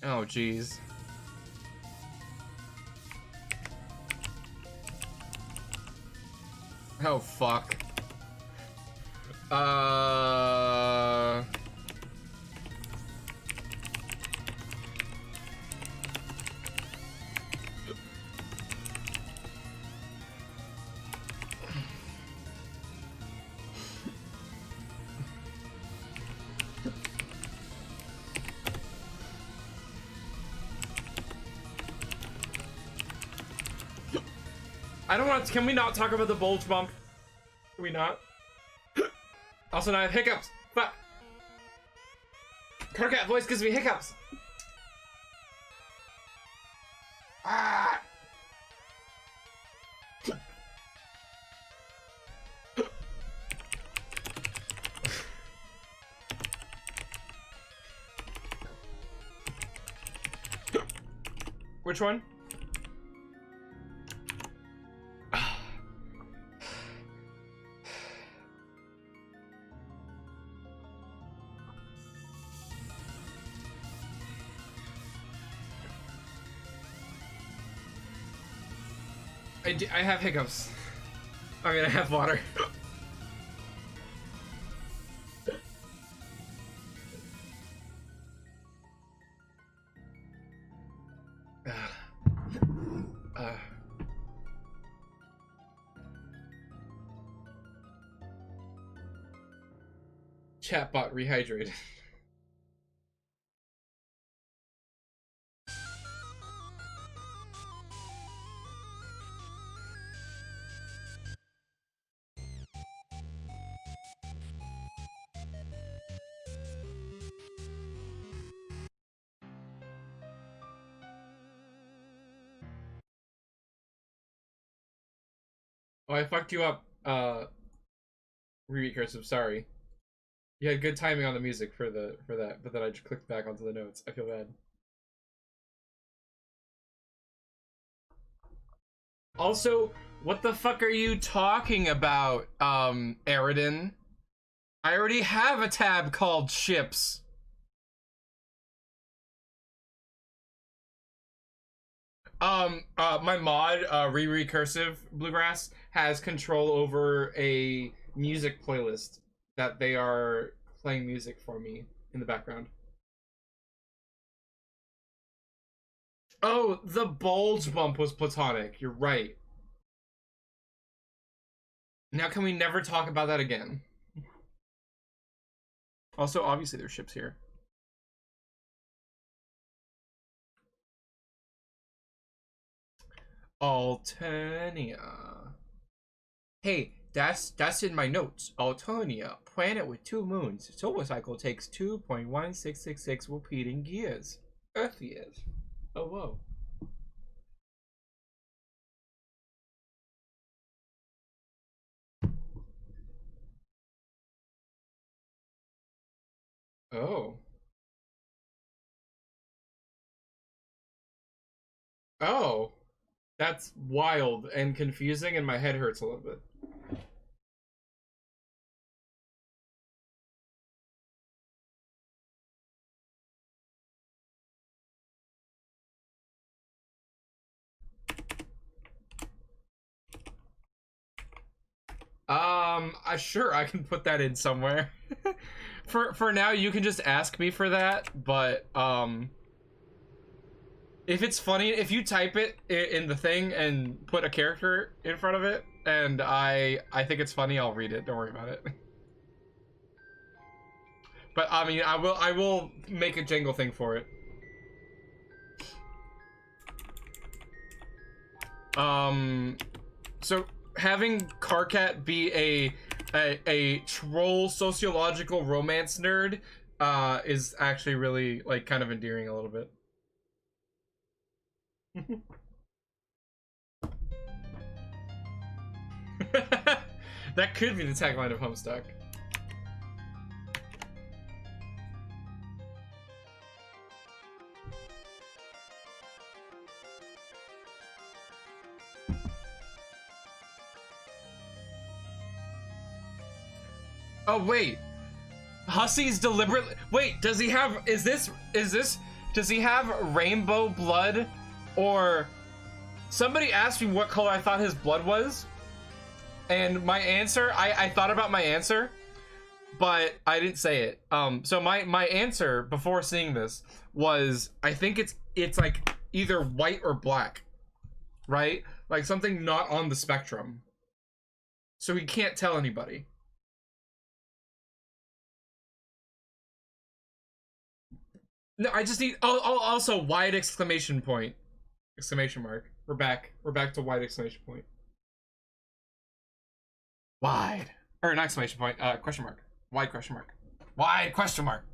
Oh jeez. Oh fuck. I don't want to. Can we not talk about the bulge bump? Can we not? Also, now I have hiccups. Fuck. Carcat voice gives me hiccups. Ah. Which one? I have hiccups. I mean, I have water. Chatbot rehydrated. Oh, I fucked you up, Recursive, sorry. You had good timing on the music for that, but then I just clicked back onto the notes. I feel bad. Also, what the fuck are you talking about, Aridin? I already have a tab called ships. My mod, Recursive Bluegrass, has control over a music playlist that they are playing music for me in the background. Oh, the bulge bump was platonic. You're right. Now can we never talk about that again? Also, obviously there's ships here. Alternia. Hey, that's in my notes. Alternia, planet with 2 moons. Solar cycle takes 2.1666 repeating years. Earth years. Oh, whoa. Oh. Oh. That's wild and confusing, and my head hurts a little bit. Sure, I can put that in somewhere. For now, you can just ask me for that, but, if it's funny, if you type it in the thing and put a character in front of it, and I think it's funny, I'll read it. Don't worry about it. But, I mean, I will make a jingle thing for it. So having Karkat be a troll sociological romance nerd is actually really like kind of endearing a little bit. That could be the tagline of Homestuck. Oh wait, Hussy's deliberately. Wait, does he have? Is this? Does he have rainbow blood, or? Somebody asked me what color I thought his blood was, and my answer, I thought about my answer, but I didn't say it. So my answer before seeing this was I think it's like either white or black, right? Like something not on the spectrum. So he can't tell anybody. No, I just need. Oh, also wide exclamation point, exclamation mark. We're back. We're back to wide exclamation point. Wide, or an exclamation point. Question mark. Wide question mark. Wide question mark.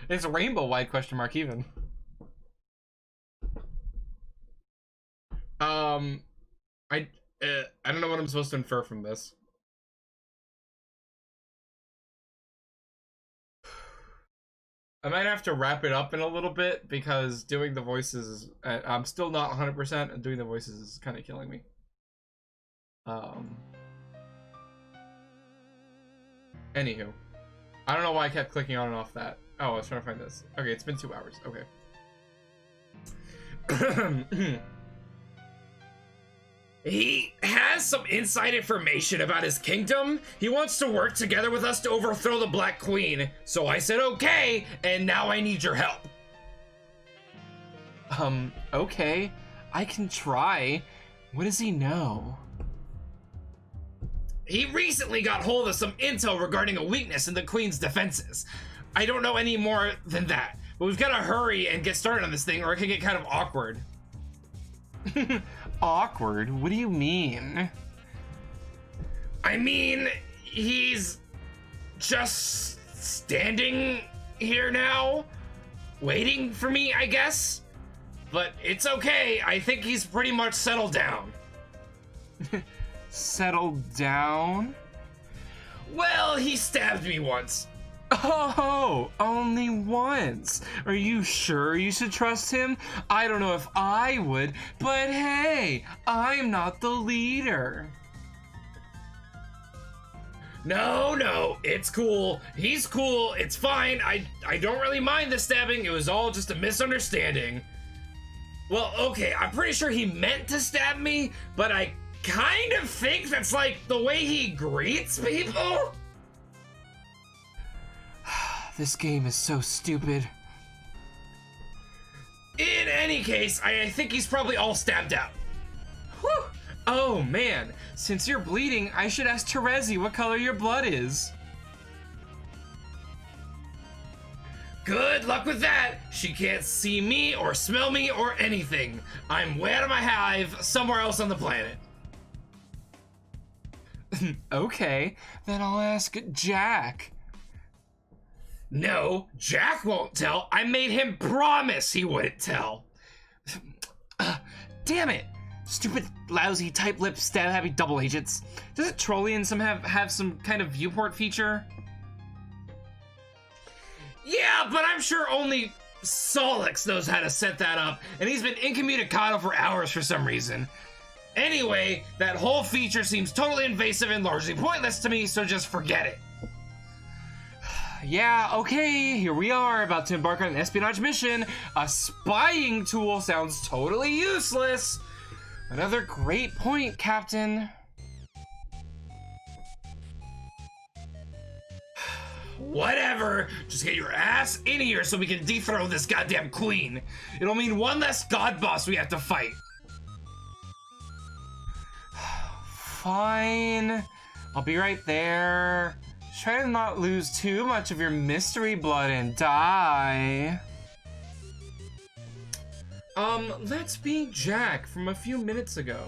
It's a rainbow wide question mark even. I don't know what I'm supposed to infer from this. I might have to wrap it up in a little bit because doing the voices is, I'm still not 100%, and doing the voices is kind of killing me. Anywho, I don't know why I kept clicking on and off that. Oh, I was trying to find this. Okay, it's been 2 hours. Okay. He has some inside information about his kingdom. He wants to work together with us to overthrow the Black Queen. So I said okay, and now I need your help. Okay. I can try. What does he know? He recently got hold of some intel regarding a weakness in the Queen's defenses. I don't know any more than that, but we've got to hurry and get started on this thing or it can get kind of awkward. Awkward? What do you mean? I mean, he's just standing here now, waiting for me, I guess. But it's okay. I think he's pretty much settled down. Settled down? Well, he stabbed me once. Oh, only once. Are you sure you should trust him? I don't know if I would, but hey, I'm not the leader. No, it's cool. He's cool. It's fine. I don't really mind the stabbing. It was all just a misunderstanding. Well, okay, I'm pretty sure he meant to stab me, but I kind of think that's like the way he greets people. This game is so stupid. In any case, I think he's probably all stabbed out. Whew. Oh man, since you're bleeding, I should ask Terezi what color your blood is. Good luck with that. She can't see me or smell me or anything. I'm way out of my hive, somewhere else on the planet. Okay, then I'll ask Jack. No, Jack won't tell. I made him promise he wouldn't tell. Damn it! Stupid, lousy, tight-lipped, stab-happy double agents. Doesn't Trollian have some kind of viewport feature? Yeah, but I'm sure only Solix knows how to set that up, and he's been incommunicado for hours for some reason. Anyway, that whole feature seems totally invasive and largely pointless to me, so just forget it. Yeah, okay, here we are, about to embark on an espionage mission. A spying tool sounds totally useless. Another great point, Captain. Whatever, just get your ass in here so we can dethrone this goddamn queen. It'll mean one less god boss we have to fight. Fine, I'll be right there. Try to not lose too much of your mystery blood and die. Let's be Jack from a few minutes ago.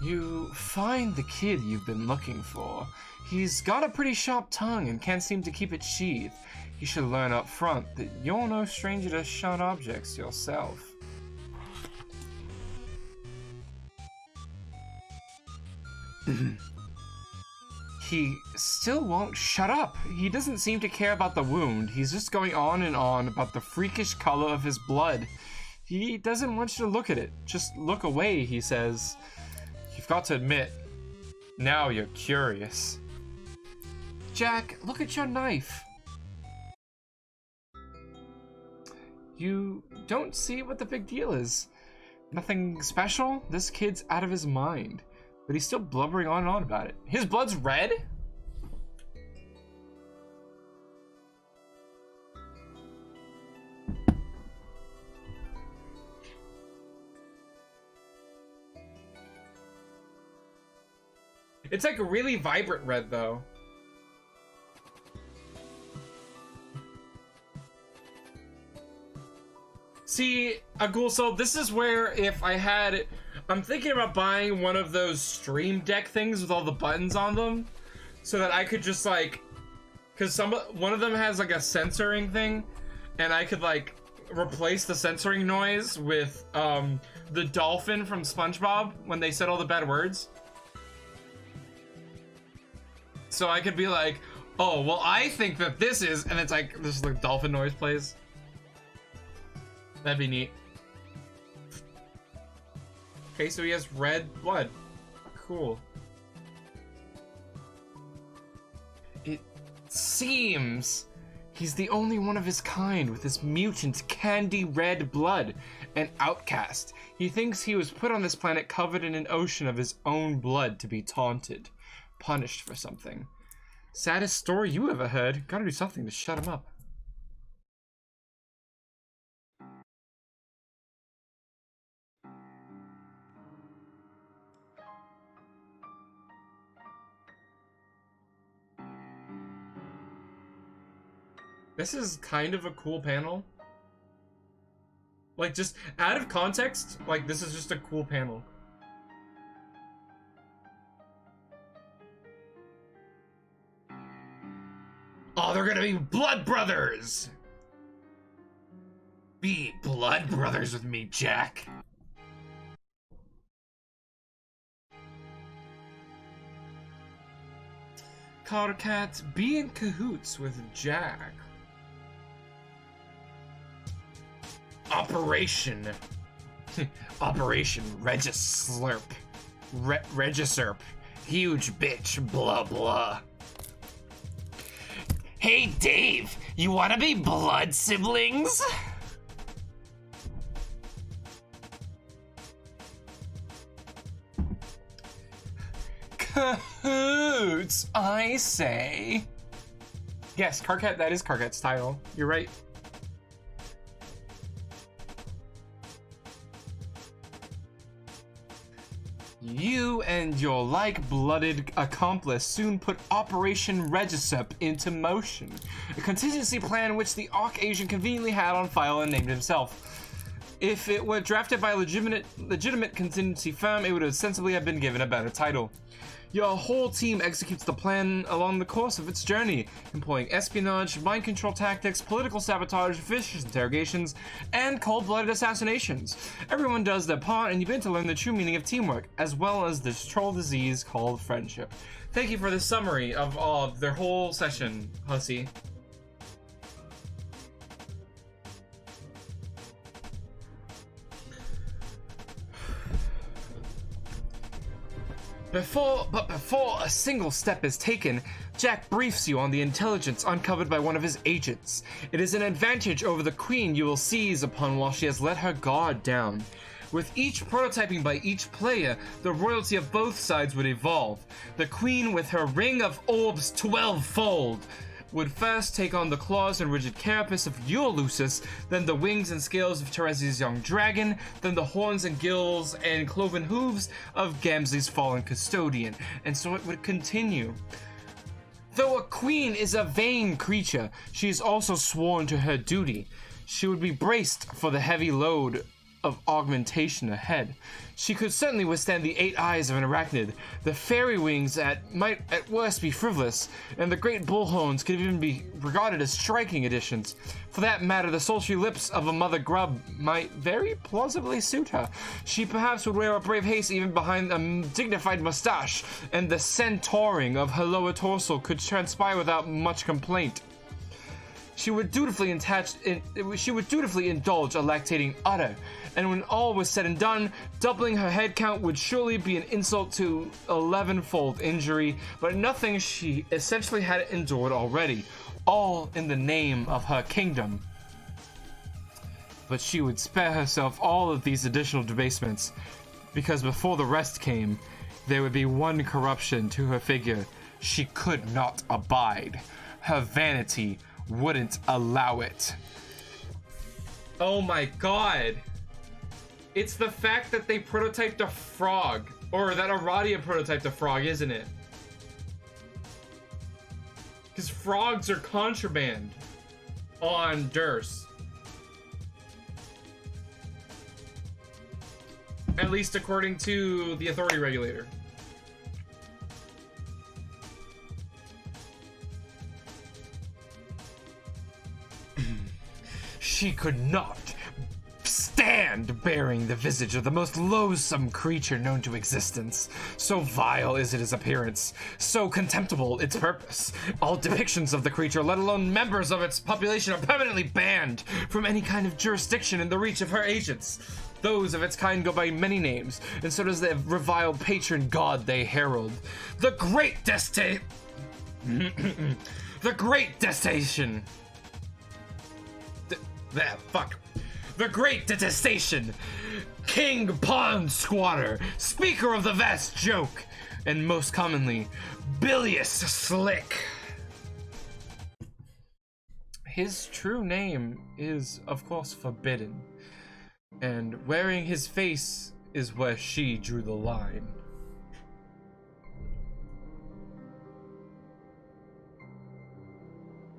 You find the kid you've been looking for. He's got a pretty sharp tongue and can't seem to keep it sheathed. You should learn up front that you're no stranger to sharp objects yourself. He still won't shut up. He doesn't seem to care about the wound. He's just going on and on about the freakish color of his blood. He doesn't want you to look at it. Just look away, he says. You've got to admit, now you're curious. Jack, look at your knife. You don't see what the big deal is. Nothing special. This kid's out of his mind. But he's still blubbering on and on about it. His blood's red? It's like a really vibrant red, though. See, Agulso, this is where if I had... I'm thinking about buying one of those Stream Deck things with all the buttons on them, so that I could just like, because one of them has like a censoring thing, and I could like replace the censoring noise with the dolphin from SpongeBob when they said all the bad words. So I could be like, oh, well, I think that this is, and it's like this like dolphin noise plays. That'd be neat. Okay, so he has red blood. Cool. It seems he's the only one of his kind with this mutant candy red blood. An outcast. He thinks he was put on this planet covered in an ocean of his own blood to be taunted. Punished for something. Saddest story you ever heard. Gotta do something to shut him up. This is kind of a cool panel. Like, just out of context, like, this is just a cool panel. Oh, they're gonna be blood brothers! Be blood brothers with me, Jack. Carcat, be in cahoots with Jack. Operation Regislurp. Regisurp. Huge bitch, blah blah. Hey Dave, you wanna be blood siblings? Cahoots, I say. Yes, Carcat, that is Carcat's title. You're right. You and your like-blooded accomplice soon put Operation Regicep into motion, a contingency plan which the Arc agent conveniently had on file and named himself. If it were drafted by a legitimate contingency firm, it would ostensibly have been given a better title. Your whole team executes the plan along the course of its journey, employing espionage, mind control tactics, political sabotage, vicious interrogations, and cold-blooded assassinations. Everyone does their part, and you begin to learn the true meaning of teamwork, as well as this troll disease called friendship. Thank you for the summary of their whole session, Hussy. Before a single step is taken, Jack briefs you on the intelligence uncovered by one of his agents. It is an advantage over the Queen you will seize upon while she has let her guard down. With each prototyping by each player, the royalty of both sides would evolve. The Queen, with her ring of orbs 12-fold, would first take on the claws and rigid carapace of Ulysses, then the wings and scales of Teresi's young dragon, then the horns and gills and cloven hooves of Gamzle's fallen custodian, and so it would continue. Though a queen is a vain creature, she is also sworn to her duty. She would be braced for the heavy load of augmentation ahead. She could certainly withstand the 8 eyes of an arachnid. The fairy wings might at worst be frivolous, and the great bullhorns could even be regarded as striking additions. For that matter, the sultry lips of a mother grub might very plausibly suit her. She perhaps would wear a brave haste even behind a dignified mustache, and the centauring of her lower torso could transpire without much complaint. She would dutifully indulge a lactating udder, and when all was said and done, doubling her head count would surely be an insult to 11-fold injury, but nothing she essentially had endured already, all in the name of her kingdom. But she would spare herself all of these additional debasements, because before the rest came, there would be one corruption to her figure she could not abide. Her vanity wouldn't allow it. Oh my god. It's the fact that they prototyped a frog. Or that Aradia prototyped a frog, isn't it? Because frogs are contraband on Durst. At least according to the authority regulator. She could not stand bearing the visage of the most loathsome creature known to existence. So vile is its appearance, so contemptible its purpose. All depictions of the creature, let alone members of its population, are permanently banned from any kind of jurisdiction in the reach of her agents. Those of its kind go by many names, and so does the reviled patron god they herald. The Great The Great Detestation. The Great Detestation, King Pond Squatter, Speaker of the Vast Joke, and most commonly, Bilious Slick. His true name is, of course, forbidden, and wearing his face is where she drew the line.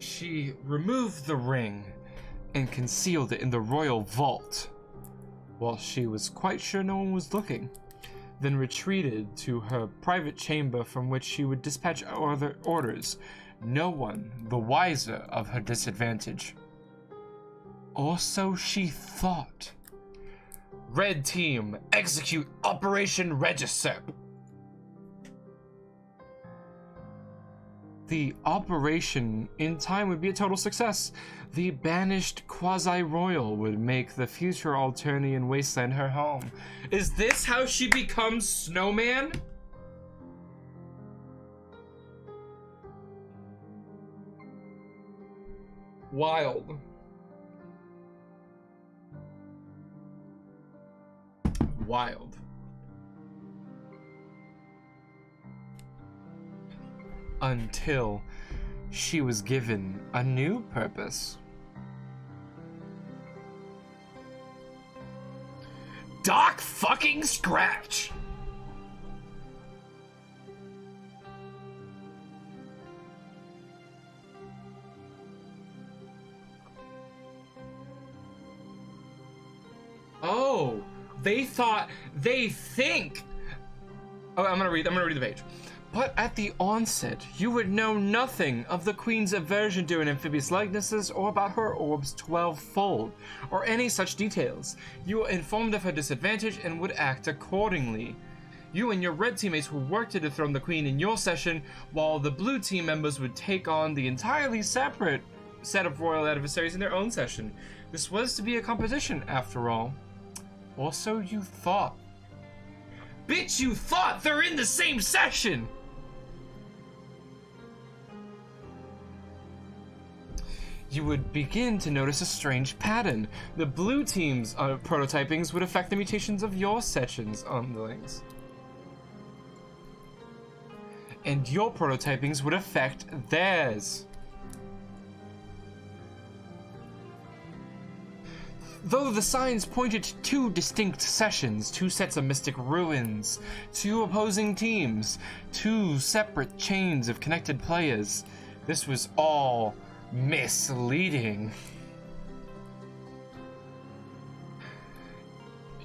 She removed the ring and concealed it in the royal vault, while she was quite sure no one was looking, then retreated to her private chamber from which she would dispatch other orders, no one the wiser of her disadvantage. Or so she thought. Red Team, execute Operation Regicep. The operation in time would be a total success. The banished quasi-royal would make the future Alternian wasteland her home. Is this how she becomes Snowman? Wild. Wild. Until she was given a new purpose. Doc fucking Scratch! Oh, they think. Oh, I'm gonna read the page. But at the onset, you would know nothing of the Queen's aversion to an amphibious likenesses or about her orb's 12-fold, or any such details. You were informed of her disadvantage and would act accordingly. You and your red teammates would work to dethrone the Queen in your session, while the blue team members would take on the entirely separate set of royal adversaries in their own session. This was to be a competition, after all. Or so you thought. Bitch, you thought they're in the same session! You would begin to notice a strange pattern. The blue team's prototypings would affect the mutations of your session's underlings. And your prototypings would affect theirs. Though the signs pointed to two distinct sessions, two sets of mystic ruins, two opposing teams, two separate chains of connected players, this was all misleading.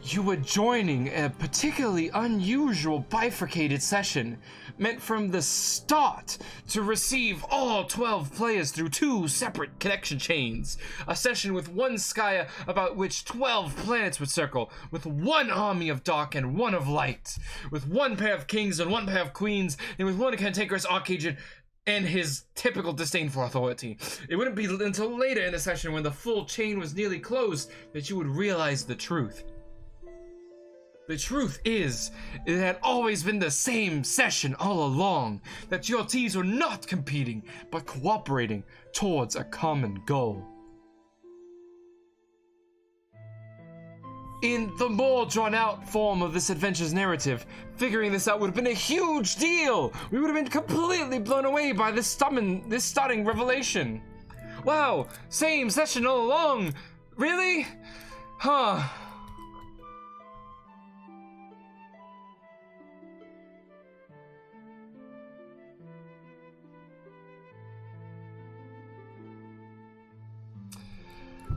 You were joining a particularly unusual bifurcated session, meant from the start to receive all 12 players through two separate connection chains. A session with one Skya about which 12 planets would circle, with one army of dark and one of light, with one pair of kings and one pair of queens, and with one cantankerous archagent and his typical disdain for authority. It wouldn't be until later in the session, when the full chain was nearly closed, that you would realize the truth. The truth is, it had always been the same session all along, that your teams were not competing, but cooperating towards a common goal. In the more drawn-out form of this adventure's narrative, figuring this out would have been a huge deal! We would have been completely blown away by this stunning revelation. Wow, same session all along! Really? Huh.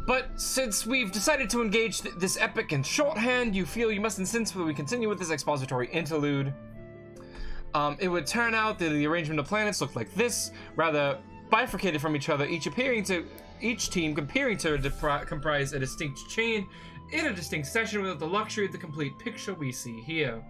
But since we've decided to engage this epic in shorthand, you feel you must insist that we continue with this expository interlude. It would turn out that the arrangement of planets looked like this, rather bifurcated from each other, each team appearing to comprise a distinct chain in a distinct session without the luxury of the complete picture we see here.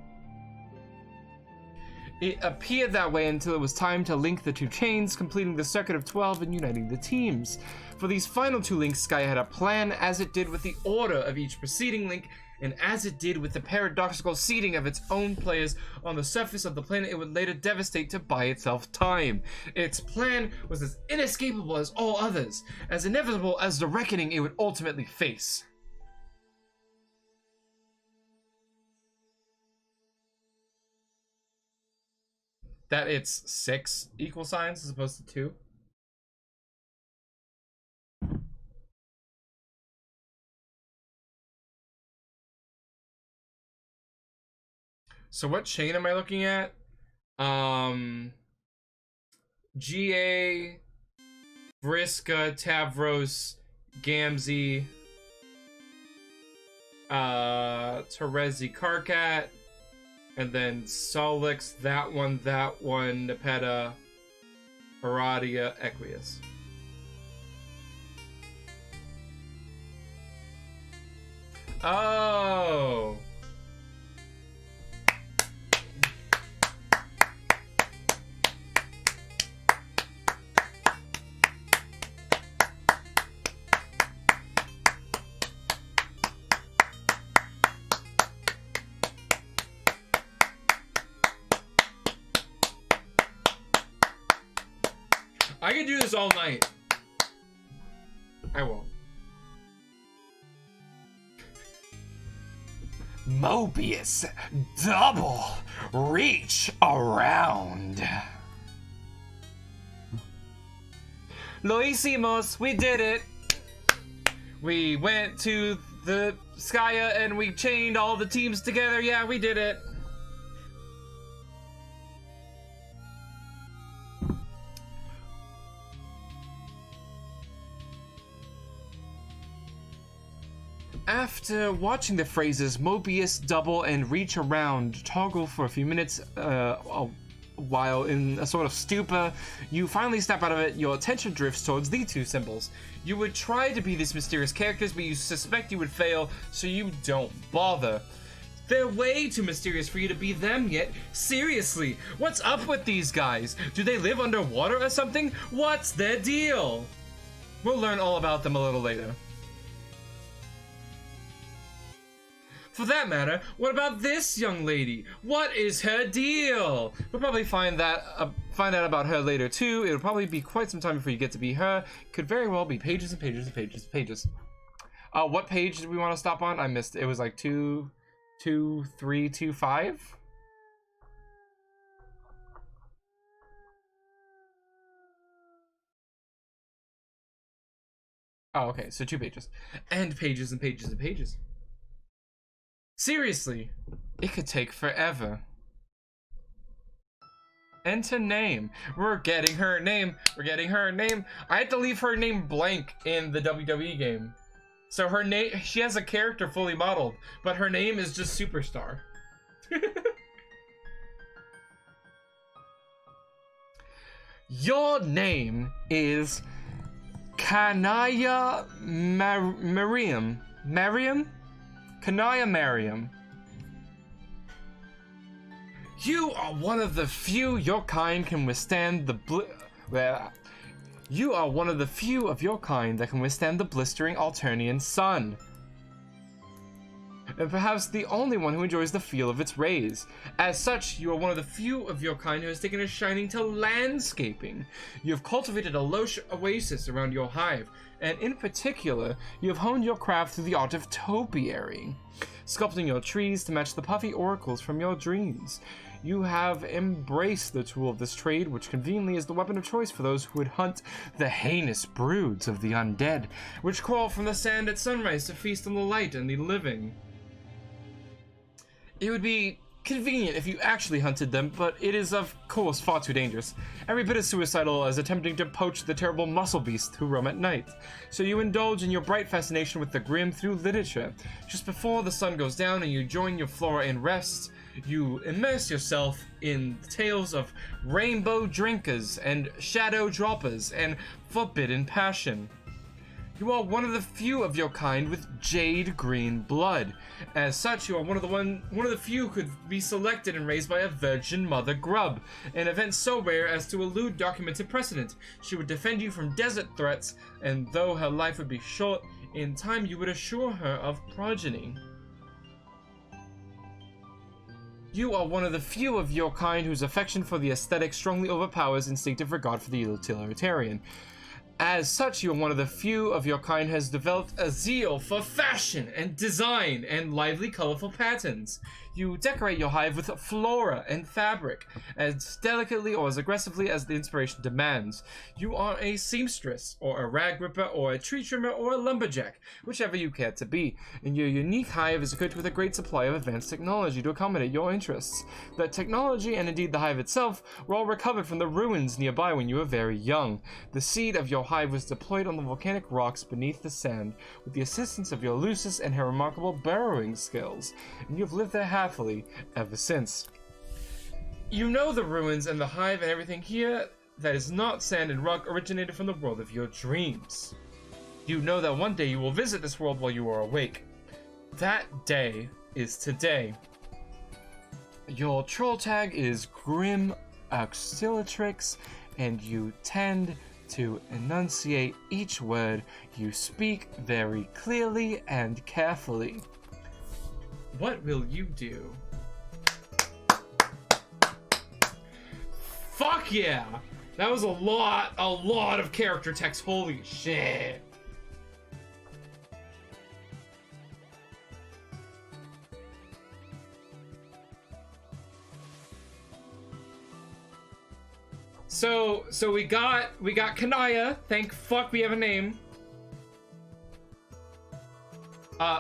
It appeared that way until it was time to link the two chains, completing the circuit of 12 and uniting the teams. For these final two links, Skya had a plan, as it did with the order of each preceding link, and as it did with the paradoxical seeding of its own players on the surface of the planet it would later devastate to buy itself time. Its plan was as inescapable as all others, as inevitable as the reckoning it would ultimately face. That it's 6 equal signs as opposed to 2. So what chain am I looking at? GA, Vriska, Tavros, Gamzee, Terezi, Karkat, and then Solix, that one, Nepeta, Aradia, Equius. Oh! I could do this all night. I won't. Mobius double reach around. Lo hicimos, we did it. We went to the Skya and we chained all the teams together. Yeah, we did it. After watching the phrases Mobius, double, and reach around toggle for a few minutes while in a sort of stupor, you finally snap out of it. Your attention drifts towards the two symbols. You would try to be these mysterious characters, but you suspect you would fail, so you don't bother. They're way too mysterious for you to be them yet. Seriously, what's up with these guys? Do they live underwater or something? What's their deal? We'll learn all about them a little later. For that matter, what about this young lady? What is her deal? We'll probably find out about her later too. It'll probably be quite some time before you get to be her. Could very well be pages and pages and pages and pages. What page did we want to stop on? I missed it. It was like 2, 2, 3, 2, 5. Oh, okay. So 2 pages, and pages and pages and pages. Seriously, it could take forever. Enter name. We're getting her name. We're getting her name. I had to leave her name blank in the WWE game. So her name, she has a character fully modeled, but her name is just Superstar. Your name is Kanaya Mariam. Mariam? Kanaya Mariam. You are one of the few your kind can withstand the You are one of the few of your kind that can withstand the blistering Alternian sun. And perhaps the only one who enjoys the feel of its rays. As such, you are one of the few of your kind who has taken a shining to landscaping. You have cultivated a lush oasis around your hive, and in particular, you have honed your craft through the art of topiary, sculpting your trees to match the puffy oracles from your dreams. You have embraced the tool of this trade, which conveniently is the weapon of choice for those who would hunt the heinous broods of the undead, which crawl from the sand at sunrise to feast on the light and the living. It would be convenient if you actually hunted them, but it is of course far too dangerous. Every bit as suicidal as attempting to poach the terrible muscle beasts who roam at night. So you indulge in your bright fascination with the grim through literature. Just before the sun goes down and you join your flora in rest, you immerse yourself in tales of rainbow drinkers and shadow droppers and forbidden passion. You are one of the few of your kind with jade green blood. As such, you are one of the few who could be selected and raised by a virgin mother grub, an event so rare as to elude documented precedent. She would defend you from desert threats, and though her life would be short, in time you would assure her of progeny. You are one of the few of your kind whose affection for the aesthetic strongly overpowers instinctive regard for the utilitarian. As such, you are one of the few of your kind has developed a zeal for fashion and design and lively, colorful patterns. You decorate your hive with flora and fabric, as delicately or as aggressively as the inspiration demands. You are a seamstress, or a rag ripper, or a tree trimmer, or a lumberjack, whichever you care to be, and your unique hive is equipped with a great supply of advanced technology to accommodate your interests. The technology, and indeed the hive itself, were all recovered from the ruins nearby when you were very young. The seed of your hive was deployed on the volcanic rocks beneath the sand, with the assistance of your Lucis and her remarkable burrowing skills, and you have lived there happily ever since. You know the ruins and the hive and everything here that is not sand and rock originated from the world of your dreams. You know that one day you will visit this world while you are awake. That day is today. Your troll tag is Grim Auxiliatrix, and you tend to enunciate each word you speak very clearly and carefully. What will you do? Fuck yeah! That was a lot of character text. Holy shit. So we got Kanaya. Thank fuck we have a name.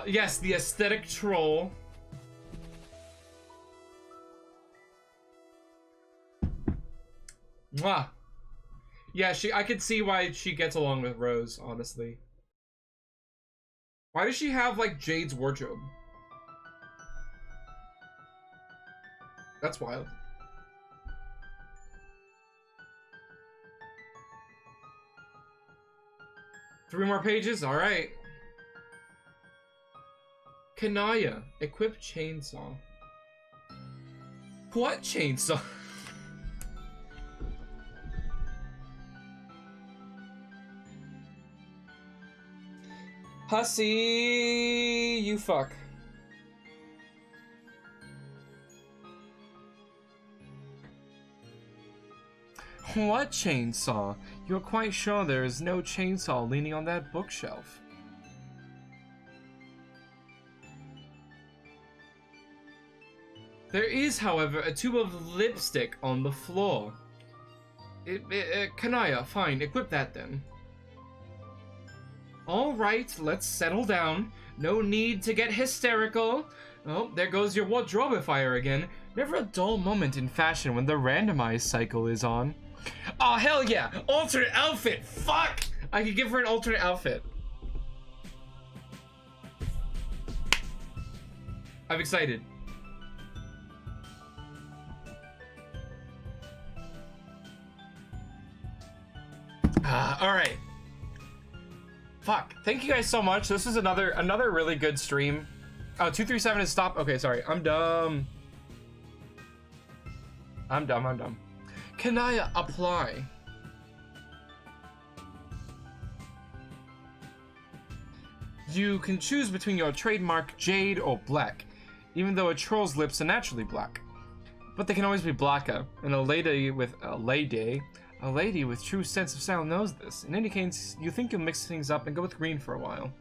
Yes, the aesthetic troll. Mwah. Yeah, I could see why she gets along with Rose, honestly. Why does she have like Jade's wardrobe? That's wild. Three more pages? Alright. Kanaya, equip chainsaw. What chainsaw? Hussy, you fuck. What chainsaw? You're quite sure there is no chainsaw leaning on that bookshelf? There is, however, a tube of lipstick on the floor. Kanaya, fine, equip that then. Alright, let's settle down. No need to get hysterical. Oh, there goes your wardrobe fire again. Never a dull moment in fashion when the randomized cycle is on. Oh, hell yeah! Alternate outfit! Fuck! I could give her an alternate outfit. I'm excited. Alright. Fuck. Thank you guys so much. This is another really good stream. Oh, 237 is stop. Okay, sorry. I'm dumb. I'm dumb. Kanaya, apply. You can choose between your trademark Jade or Black, even though a troll's lips are naturally black. But they can always be blacker, and a lady with true sense of style knows this. In any case, you think you'll mix things up and go with green for a while.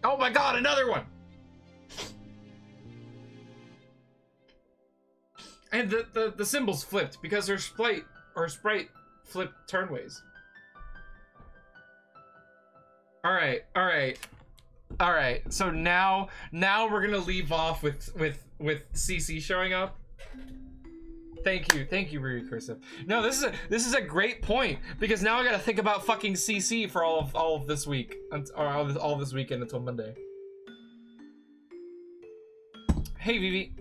Oh my god, another one! And the symbols flipped because her sprite flipped turnways. Alright. So now we're gonna leave off with CC showing up. Thank you, Recursive. No, this is a great point because now I gotta think about fucking CC for all of this week, or all this weekend until Monday. Hey Vivi.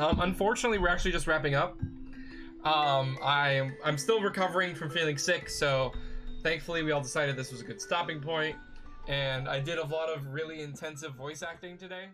Unfortunately, we're actually just wrapping up. I'm still recovering from feeling sick, so thankfully we all decided this was a good stopping point. And I did a lot of really intensive voice acting today.